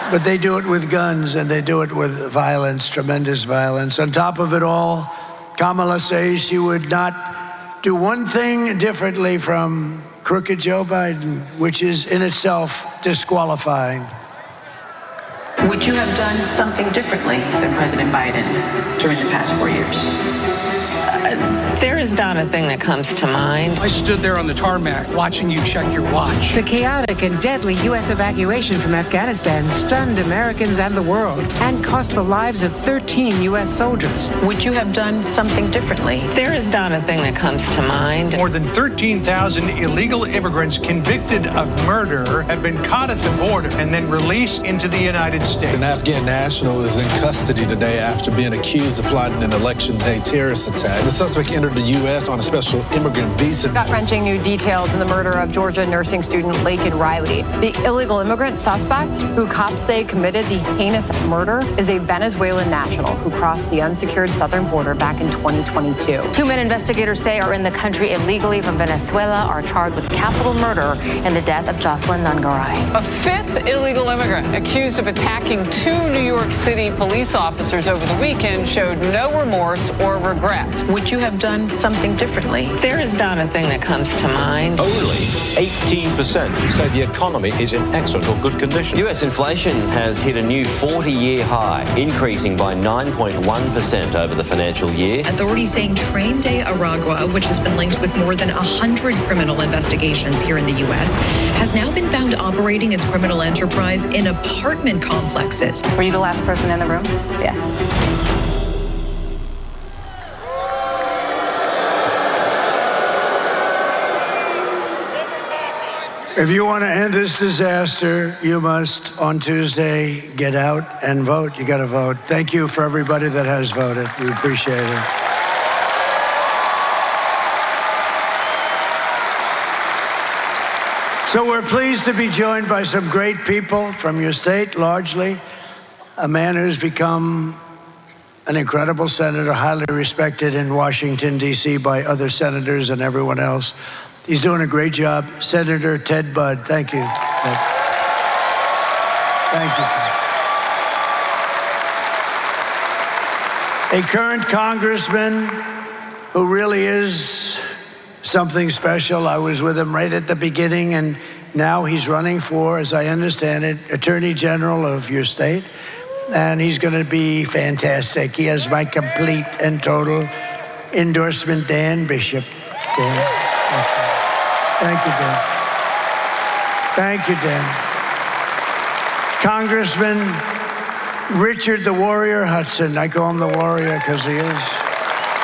But they do it with guns and they do it with violence, tremendous violence. On top of it all, Kamala says she would not do one thing differently from crooked Joe Biden, which is in itself disqualifying. Would you have done something differently than President Biden during the past 4 years? There is not a thing that comes to mind. I stood there on the tarmac watching you check your watch. The chaotic and deadly U.S. evacuation from Afghanistan stunned Americans and the world and cost the lives of 13 U.S. soldiers. Would you have done something differently? There is not a thing that comes to mind. More than 13,000 illegal immigrants convicted of murder have been caught at the border and then released into the United States. An Afghan national is in custody today after being accused of plotting an election day terrorist attack. The suspect entered the U.S. on a special immigrant visa. Gut-wrenching new details in the murder of Georgia nursing student Laken Riley. The illegal immigrant suspect, who cops say committed the heinous murder, is a Venezuelan national who crossed the unsecured southern border back in 2022. 2 men investigators say are in the country illegally from Venezuela are charged with capital murder in the death of Jocelyn Nungaray. A 5th illegal immigrant accused of attacking 2 New York City police officers over the weekend showed no remorse or regret. Would you have done something differently? There is not a thing that comes to mind. Only 18% say the economy is in excellent or good condition. US inflation has hit a new 40-year high, increasing by 9.1% over the financial year. Authorities saying Train de Aragua, which has been linked with more than 100 criminal investigations here in the U.S., has now been found operating its criminal enterprise in apartment complexes. Were you the last person in the room? Yes. If you want to end this disaster, you must, on Tuesday, get out and vote. You got to vote. Thank you for everybody that has voted. We appreciate it. So we're pleased to be joined by some great people from your state, largely. A man who's become an incredible senator, highly respected in Washington, D.C. by other senators and everyone else. He's doing a great job. Senator Ted Budd. Thank you. Thank you. A current congressman who really is something special. I was with him right at the beginning, and now he's running for, as I understand it, Attorney General of your state. And he's going to be fantastic. He has my complete and total endorsement, Dan Bishop. Dan. Thank you, Dan. Thank you, Dan. Congressman Richard the Warrior Hudson. I call him the Warrior because he is.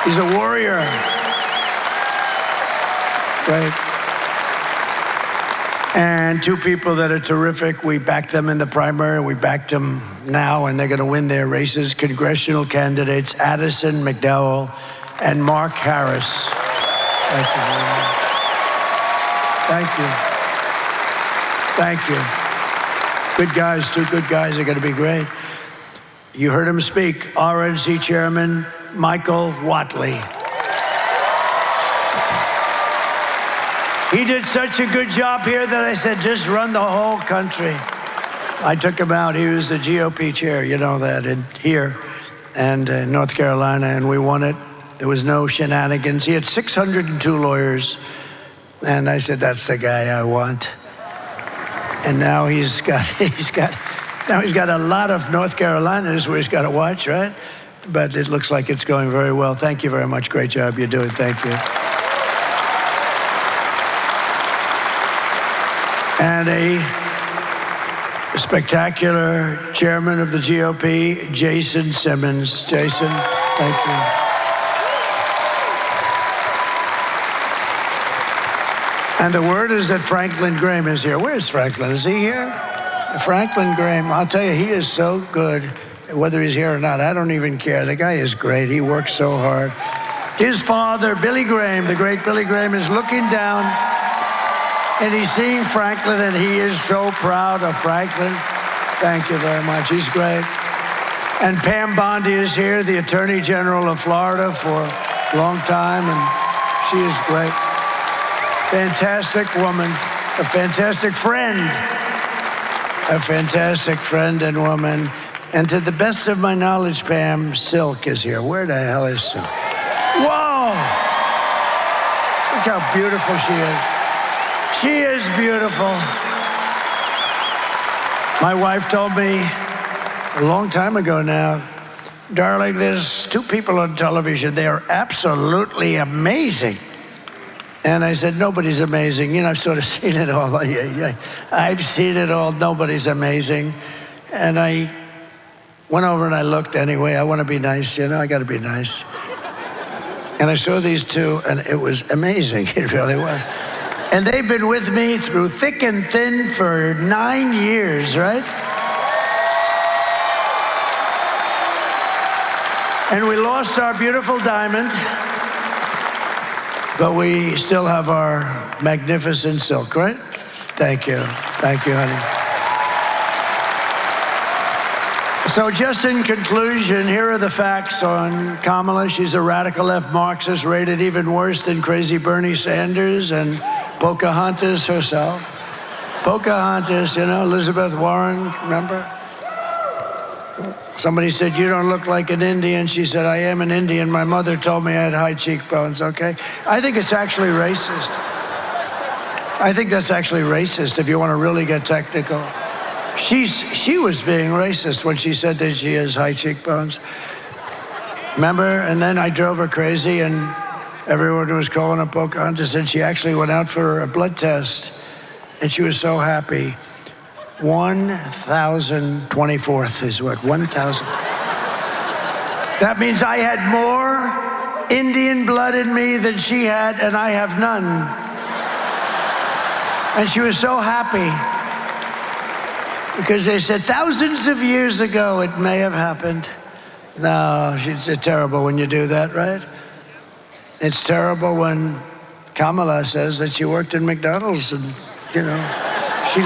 He's a warrior. Right. And 2 people that are terrific. We backed them in the primary. We backed them now, and they're going to win their races. Congressional candidates Addison McDowell and Mark Harris. Thank you very much. Thank you. Thank you. Good guys, 2 good guys. They're going to be great. You heard him speak. RNC Chairman Michael Whatley. He did such a good job here that I said, just run the whole country. I took him out. He was the GOP chair, you know that, here and in North Carolina, and we won it. There was no shenanigans. He had 602 lawyers. And I said, that's the guy I want. And now he's got a lot of North Carolinas where he's got to watch, right? But it looks like it's going very well. Thank you very much. Great job you're doing. Thank you. And a spectacular chairman of the GOP, Jason Simmons. Jason, thank you. And the word is that Franklin Graham is here. Where's Franklin? Is he here? Franklin Graham, I'll tell you, he is so good. Whether he's here or not, I don't even care. The guy is great. He works so hard. His father, Billy Graham, the great Billy Graham, is looking down and he's seeing Franklin, and he is so proud of Franklin. Thank you very much. He's great. And Pam Bondi is here, the Attorney General of Florida for a long time, and she is great. Fantastic woman, a fantastic friend. A fantastic friend and woman. And to the best of my knowledge, Pam, Silk is here. Where the hell is Silk? Whoa! Look how beautiful she is. She is beautiful. My wife told me a long time ago now, darling, there's two people on television. They are absolutely amazing. And I said, nobody's amazing. You know, I've sort of seen it all. I've seen it all. Nobody's amazing. And I went over and I looked anyway. I want to be nice, you know, I got to be nice. And I saw these two, and it was amazing. It really was. And they've been with me through thick and thin for 9 years, right? And we lost our beautiful diamond, but we still have our magnificent silk, right? Thank you. Thank you, honey. So just in conclusion, here are the facts on Kamala. She's a radical left Marxist, rated even worse than crazy Bernie Sanders and Pocahontas herself. Pocahontas, you know, Elizabeth Warren, remember? Somebody said, you don't look like an Indian. She said, I am an Indian. My mother told me I had high cheekbones, okay? I think it's actually racist. I think that's actually racist if you want to really get technical. She was being racist when she said that she has high cheekbones. Remember? And then I drove her crazy, and everyone was calling her Pocahontas, and she actually went out for a blood test, and she was so happy. 1,024th is what? 1,000. That means I had more Indian blood in me than she had, and I have none. And she was so happy. Because they said thousands of years ago it may have happened. No, it's terrible when you do that, right? It's terrible when Kamala says that she worked in McDonald's and, you know, she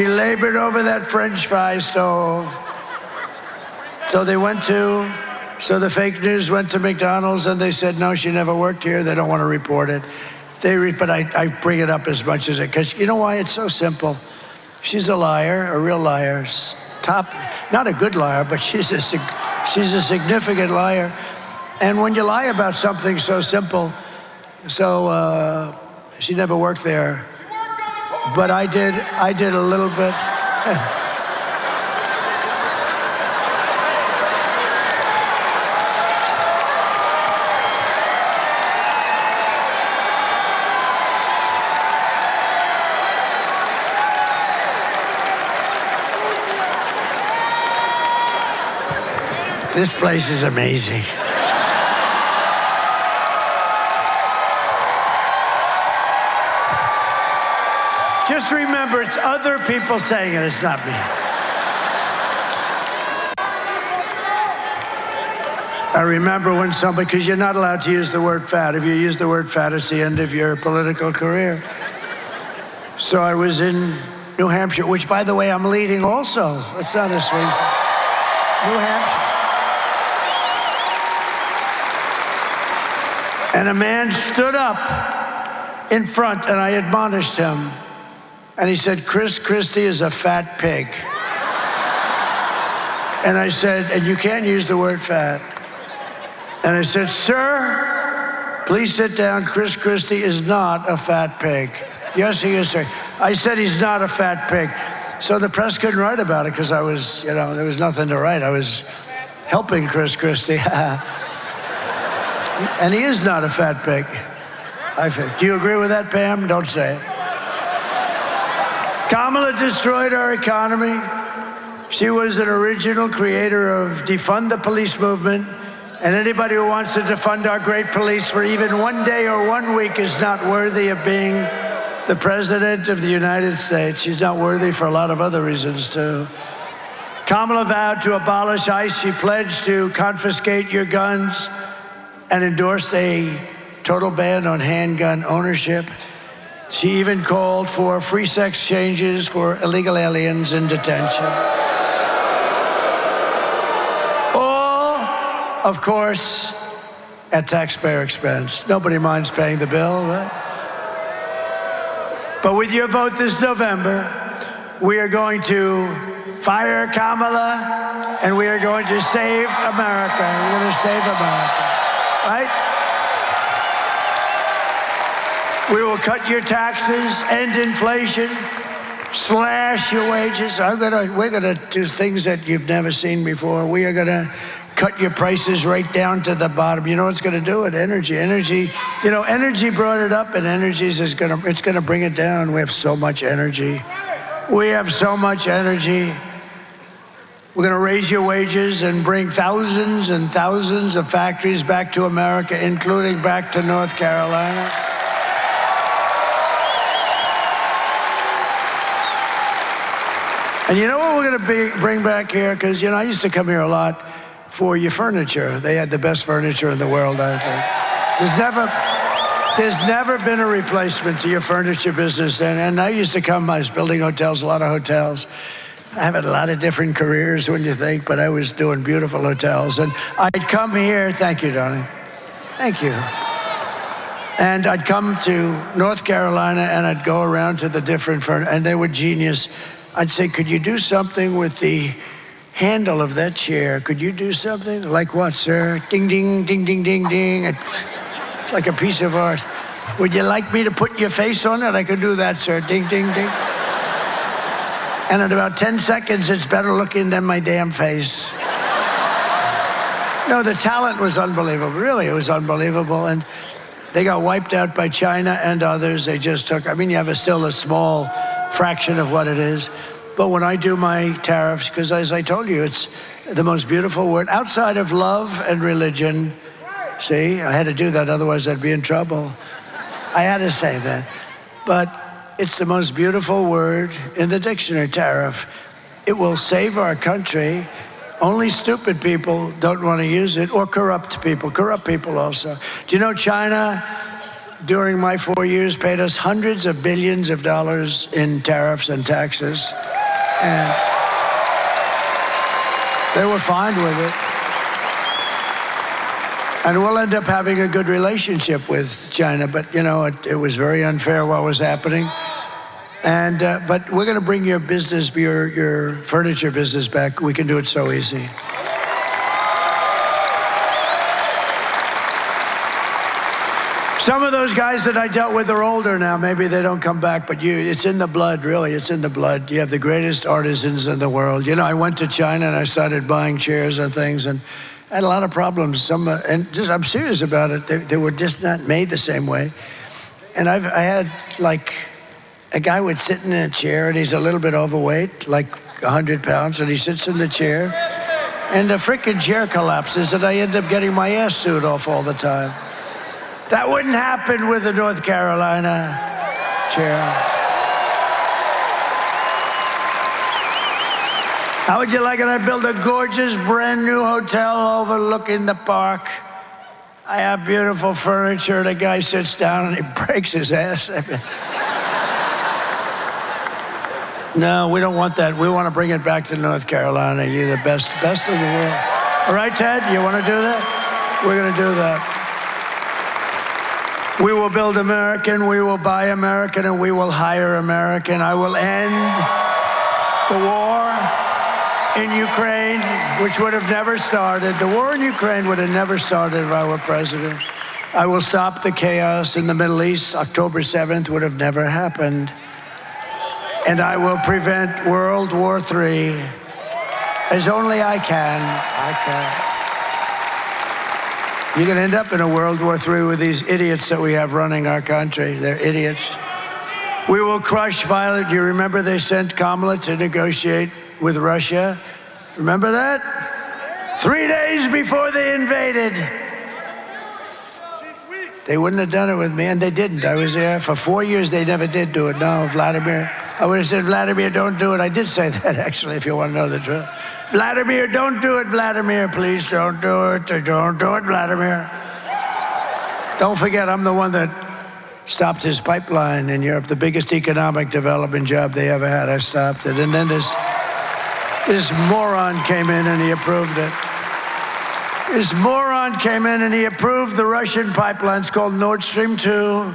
labored over that French fry stove. So the fake news went to McDonald's and they said, no, she never worked here. They don't want to report it. But I bring it up as much as it, because you know why? It's so simple. She's a liar, a real liar. Not a good liar, but she's a significant liar. And when you lie about something so simple, she never worked there. But I did a little bit. This place is amazing. Just remember, it's other people saying it, it's not me. I remember when somebody, because you're not allowed to use the word fat. If you use the word fat, it's the end of your political career. So I was in New Hampshire, which, by the way, I'm leading also. It's not a swing. New Hampshire. And a man stood up in front, and I admonished him. And he said, Chris Christie is a fat pig. And I said, and you can't use the word fat. And I said, sir, please sit down. Chris Christie is not a fat pig. Yes, he is, sir. I said he's not a fat pig. So the press couldn't write about it because I was, you know, there was nothing to write. I was helping Chris Christie. And he is not a fat pig. Do you agree with that, Pam? Don't say it. Kamala destroyed our economy. She was an original creator of defund the police movement. And anybody who wants to defund our great police for even one day or 1 week is not worthy of being the President of the United States. She's not worthy for a lot of other reasons, too. Kamala vowed to abolish ICE. She pledged to confiscate your guns and endorsed a total ban on handgun ownership. She even called for free sex changes for illegal aliens in detention. All, of course, at taxpayer expense. Nobody minds paying the bill, right? But with your vote this November, we are going to fire Kamala, and we are going to save America. We're going to save America. Right? We will cut your taxes, end inflation, slash your wages. We're gonna do things that you've never seen before. We are gonna cut your prices right down to the bottom. You know what's gonna do it? Energy. You know, energy brought it up, and it's gonna bring it down. We have so much energy. We have so much energy. We're going to raise your wages and bring thousands and thousands of factories back to America, including back to North Carolina. And you know what we're going to bring back here? Because, you know, I used to come here a lot for your furniture. They had the best furniture in the world, I think. There's never been a replacement to your furniture business. And I used to come, I was building hotels, a lot of hotels. I have had a lot of different careers when you think, but I was doing beautiful hotels. And I'd come here, thank you, Donnie. Thank you. And I'd come to North Carolina and I'd go around to the different furniture, and they were genius. I'd say, could you do something with the handle of that chair? Could you do something? Like what, sir? Ding, ding, ding, ding, ding, ding. It's like a piece of art. Would you like me to put your face on it? I could do that, sir. Ding, ding, ding. And in about 10 seconds, it's better looking than my damn face. No, the talent was unbelievable. Really, it was unbelievable. And they got wiped out by China and others. They just took, I mean, you have still a small fraction of what it is. But when I do my tariffs, because as I told you, it's the most beautiful word. Outside of love and religion, see, I had to do that, otherwise I'd be in trouble. I had to say that. But it's the most beautiful word in the dictionary, tariff. It will save our country. Only stupid people don't want to use it, or corrupt people also. Do you know China, during my 4 years, paid us hundreds of billions of dollars in tariffs and taxes, and they were fine with it. And we'll end up having a good relationship with China, but you know, it was very unfair what was happening. And but we're going to bring your business, your furniture business back. We can do it so easy. Some of those guys that I dealt with are older now. Maybe they don't come back, but it's in the blood, really. It's in the blood. You have the greatest artisans in the world. You know, I went to China and I started buying chairs and things, and I had a lot of problems. I'm serious about it. They were just not made the same way. And I had like, a guy would sit in a chair and he's a little bit overweight, like 100 pounds, and he sits in the chair and the frickin' chair collapses and I end up getting my ass sued off all the time. That wouldn't happen with the North Carolina chair. How would you like it? I built a gorgeous brand new hotel overlooking the park. I have beautiful furniture. The guy sits down and he breaks his ass. No, we don't want that. We want to bring it back to North Carolina. You're the best in the world. All right, Ted, you want to do that? We're going to do that. We will build American, we will buy American, and we will hire American. I will end the war in Ukraine, which would have never started. The war in Ukraine would have never started if I were president. I will stop the chaos in the Middle East. October 7th would have never happened. And I will prevent World War III as only I can. You're going to end up in a World War III with these idiots that we have running our country. They're idiots. We will crush violence. Do you remember they sent Kamala to negotiate with Russia? Remember that? 3 days before they invaded. They wouldn't have done it with me, and they didn't. I was there for 4 years. They never did do it. No, Vladimir. I would have said, Vladimir, don't do it. I did say that, actually, if you want to know the truth. Vladimir, don't do it, Vladimir. Please don't do it. Don't do it, Vladimir. Don't forget, I'm the one that stopped his pipeline in Europe, the biggest economic development job they ever had. I stopped it. And then this moron came in and he approved it. This moron came in and he approved the Russian pipeline. It's called Nord Stream 2.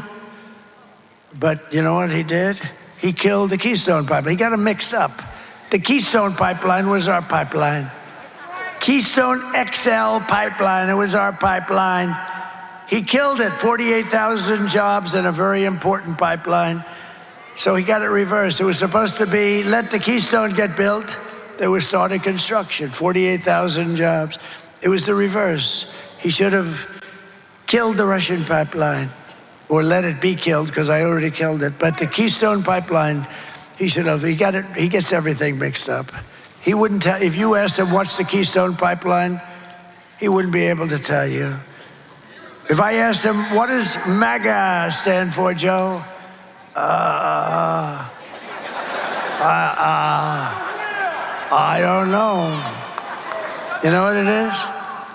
But you know what he did? He killed the Keystone pipeline. He got them mixed up. The Keystone pipeline was our pipeline. Keystone XL pipeline, it was our pipeline. He killed it, 48,000 jobs in a very important pipeline. So he got it reversed. It was supposed to be, let the Keystone get built. They were starting construction, 48,000 jobs. It was the reverse. He should have killed the Russian pipeline, or let it be killed, because I already killed it. But the Keystone pipeline, he should have, he gets everything mixed up. He wouldn't tell, if you asked him what's the Keystone pipeline, he wouldn't be able to tell you. If I asked him, what does MAGA stand for, Joe? I don't know. You know what it is?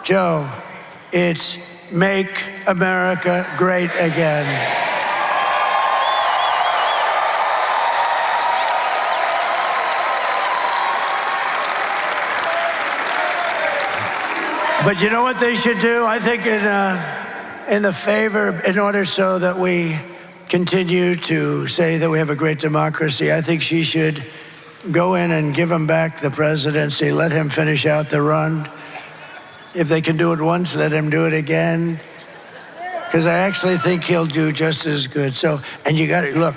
Joe, it's Make America Great Again. But you know what they should do? I think in the favor, in order so that we continue to say that we have a great democracy, I think she should go in and give him back the presidency, let him finish out the run. If they can do it once, let him do it again. Because I actually think he'll do just as good. So, and you got to, look,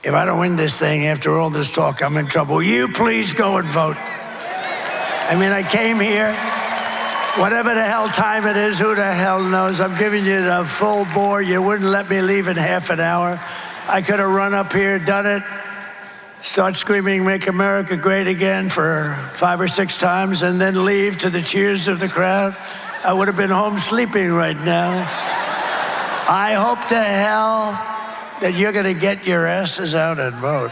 if I don't win this thing after all this talk, I'm in trouble. Will you please go and vote? I mean, I came here. Whatever the hell time it is, who the hell knows? I'm giving you the full bore. You wouldn't let me leave in half an hour. I could have run up here, done it, start screaming, Make America Great Again for 5 or 6 times, and then leave to the cheers of the crowd. I would have been home sleeping right now. I hope to hell that you're going to get your asses out and vote.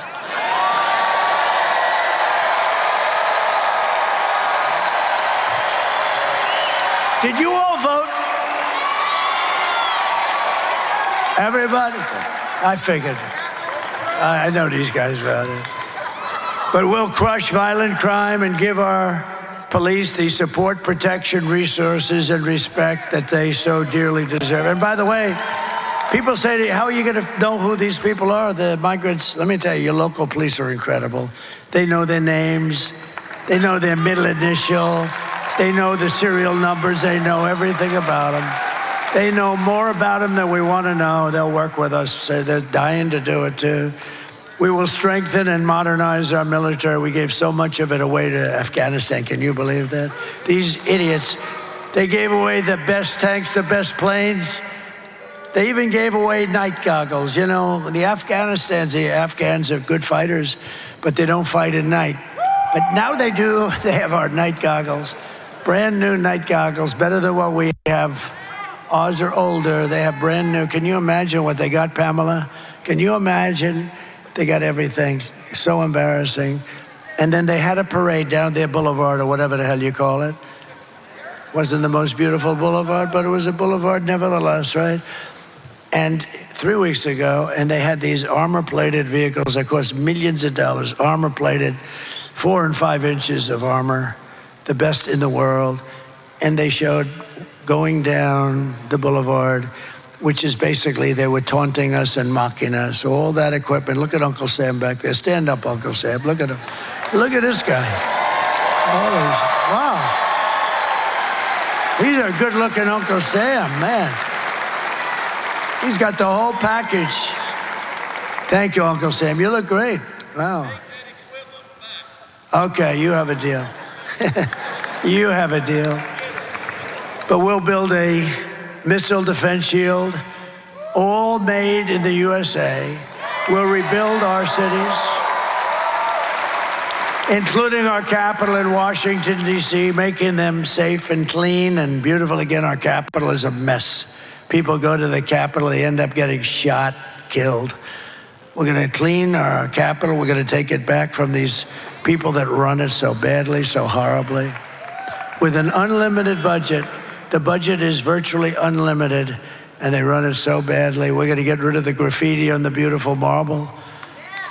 Did you all vote? Everybody? I figured. I know these guys voted. But we'll crush violent crime and give our police the support, protection, resources, and respect that they so dearly deserve. And by the way, people say to you, how are you going to know who these people are, the migrants? Let me tell you, your local police are incredible. They know their names. They know their middle initial. They know the serial numbers. They know everything about them. They know more about them than we want to know. They'll work with us. They're dying to do it, too. We will strengthen and modernize our military. We gave so much of it away to Afghanistan. Can you believe that? These idiots, they gave away the best tanks, the best planes. They even gave away night goggles. You know, the Afghans are good fighters, but they don't fight at night. But now they do. They have our night goggles. Brand new night goggles, better than what we have. Ours are older. They have brand new. Can you imagine what they got, Pamela? Can you imagine? They got everything. So embarrassing. And then they had a parade down their boulevard, or whatever the hell you call it. Wasn't the most beautiful boulevard, but it was a boulevard nevertheless, right? And 3 weeks ago, and they had these armor-plated vehicles that cost millions of dollars, armor-plated, 4 and 5 inches of armor, the best in the world. And they showed going down the boulevard, which is basically they were taunting us and mocking us. All that equipment. Look at Uncle Sam back there. Stand up, Uncle Sam. Look at him. Look at this guy. Wow. He's a good-looking Uncle Sam, man. He's got the whole package. Thank you, Uncle Sam. You look great. Wow. Okay, you have a deal. You have a deal. But we'll build a missile defense shield, all made in the USA. We'll rebuild our cities, including our capital in Washington, D.C., making them safe and clean and beautiful. Again, our capital is a mess. People go to the Capitol, they end up getting shot, killed. We're going to clean our capital. We're going to take it back from these people that run it so badly, so horribly. With an unlimited budget, the budget is virtually unlimited, and they run it so badly. We're going to get rid of the graffiti on the beautiful marble.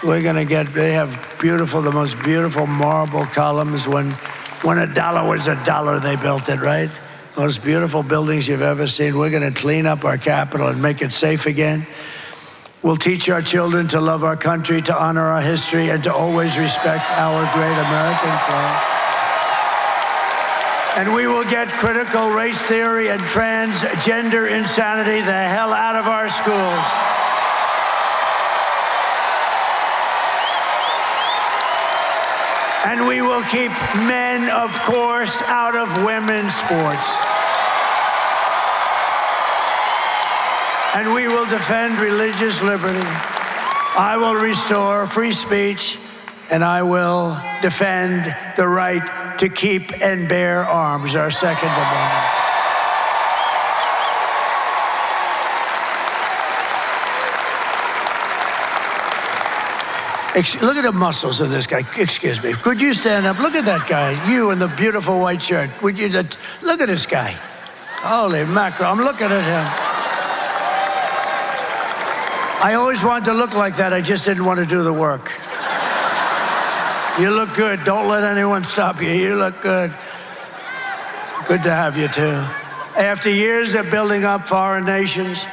We're going to get, they have beautiful, the most beautiful marble columns. When a dollar was a dollar, they built it, right? Most beautiful buildings you've ever seen. We're going to clean up our capital and make it safe again. We'll teach our children to love our country, to honor our history, and to always respect our great American flag. And we will get critical race theory and transgender insanity the hell out of our schools. And we will keep men, of course, out of women's sports. And we will defend religious liberty. I will restore free speech, and I will defend the right to keep and bear arms, our Second Amendment. Look at the muscles of this guy. Excuse me. Could you stand up? Look at that guy. You in the beautiful white shirt. Would you look at this guy? Holy mackerel. I'm looking at him. I always wanted to look like that. I just didn't want to do the work. You look good. Don't let anyone stop you. You look good. Good to have you, too. After years of building up foreign nations,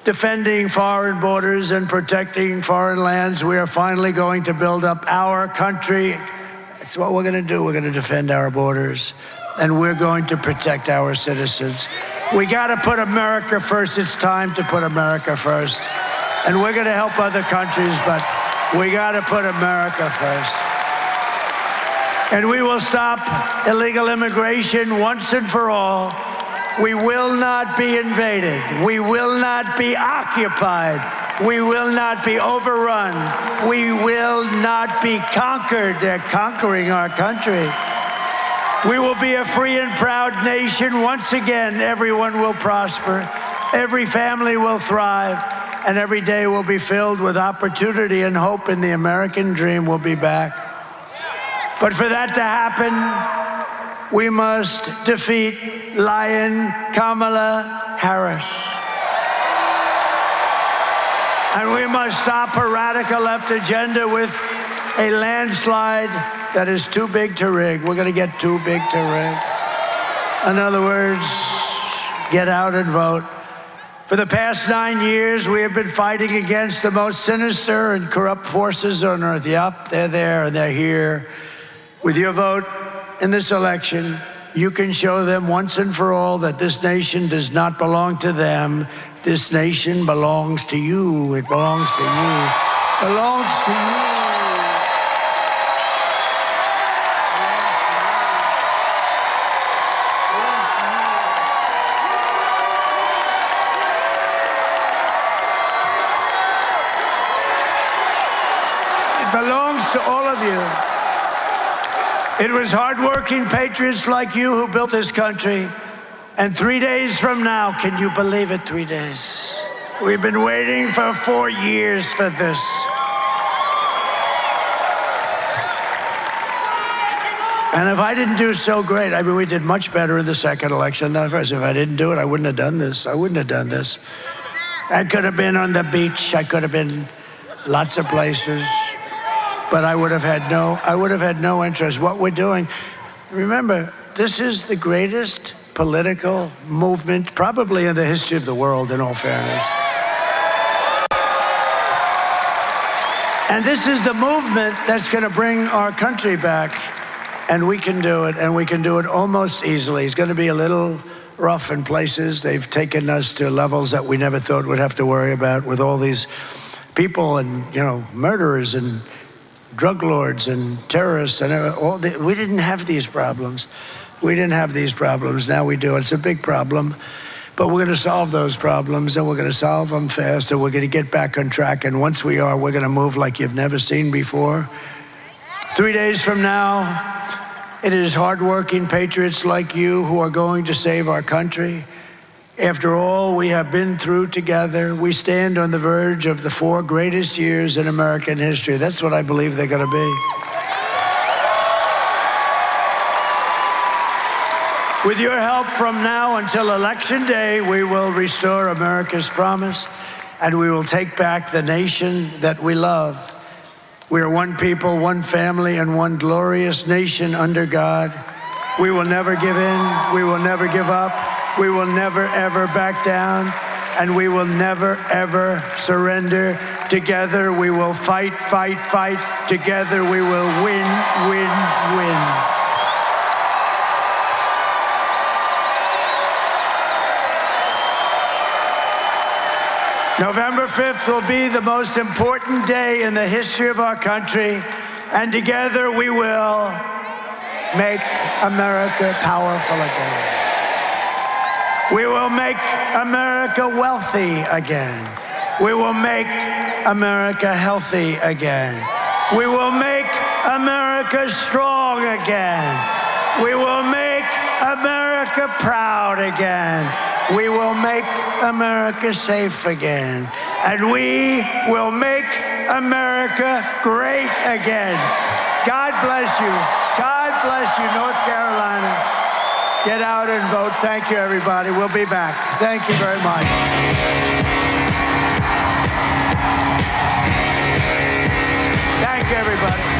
defending foreign borders and protecting foreign lands, we are finally going to build up our country. That's what we're going to do. We're going to defend our borders, and we're going to protect our citizens. We got to put America first. It's time to put America first. And we're going to help other countries, but we got to put America first. And we will stop illegal immigration once and for all. We will not be invaded. We will not be occupied. We will not be overrun. We will not be conquered. They're conquering our country. We will be a free and proud nation. Once again, everyone will prosper. Every family will thrive. And every day will be filled with opportunity and hope, and the American dream will be back. But for that to happen, we must defeat Lion Kamala Harris. And we must stop her radical left agenda with a landslide that is too big to rig. We're going to get too big to rig. In other words, get out and vote. For the past 9 years, we have been fighting against the most sinister and corrupt forces on earth. Yup, they're there and they're here. With your vote in this election, you can show them once and for all that this nation does not belong to them. This nation belongs to you. It belongs to you. It belongs to you. Belongs to all of you. It was hardworking patriots like you who built this country. And 3 days from now, can you believe it, 3 days? We've been waiting for 4 years for this. And if I didn't do so great, I mean, we did much better in the second election than the first. If I didn't do it, I wouldn't have done this. I wouldn't have done this. I could have been on the beach. I could have been lots of places. But I would have had no interest. What we're doing, remember, this is the greatest political movement probably in the history of the world, in all fairness. And this is the movement that's going to bring our country back. And we can do it, and we can do it almost easily. It's going to be a little rough in places. They've taken us to levels that we never thought we'd have to worry about, with all these people and, murderers and drug lords and terrorists and all. We didn't have these problems. We didn't have these problems. Now we do. It's a big problem. But we're going to solve those problems, and we're going to solve them fast, and we're going to get back on track. And once we are, we're going to move like you've never seen before. 3 days from now, it is hardworking patriots like you who are going to save our country. After all we have been through together, we stand on the verge of the 4 greatest years in American history. That's what I believe they're going to be. With your help from now until Election Day, we will restore America's promise, and we will take back the nation that we love. We are one people, one family, and one glorious nation under God. We will never give in. We will never give up. We will never, ever back down. And we will never, ever surrender. Together we will fight, fight, fight. Together we will win, win, win. November 5th will be the most important day in the history of our country, and together we will make America powerful again. We will make America wealthy again. We will make America healthy again. We will make America strong again. We will make America proud again. We will make America safe again. And we will make America great again. God bless you. God bless you, North Carolina. Get out and vote. Thank you, everybody. We'll be back. Thank you very much. Thank you, everybody.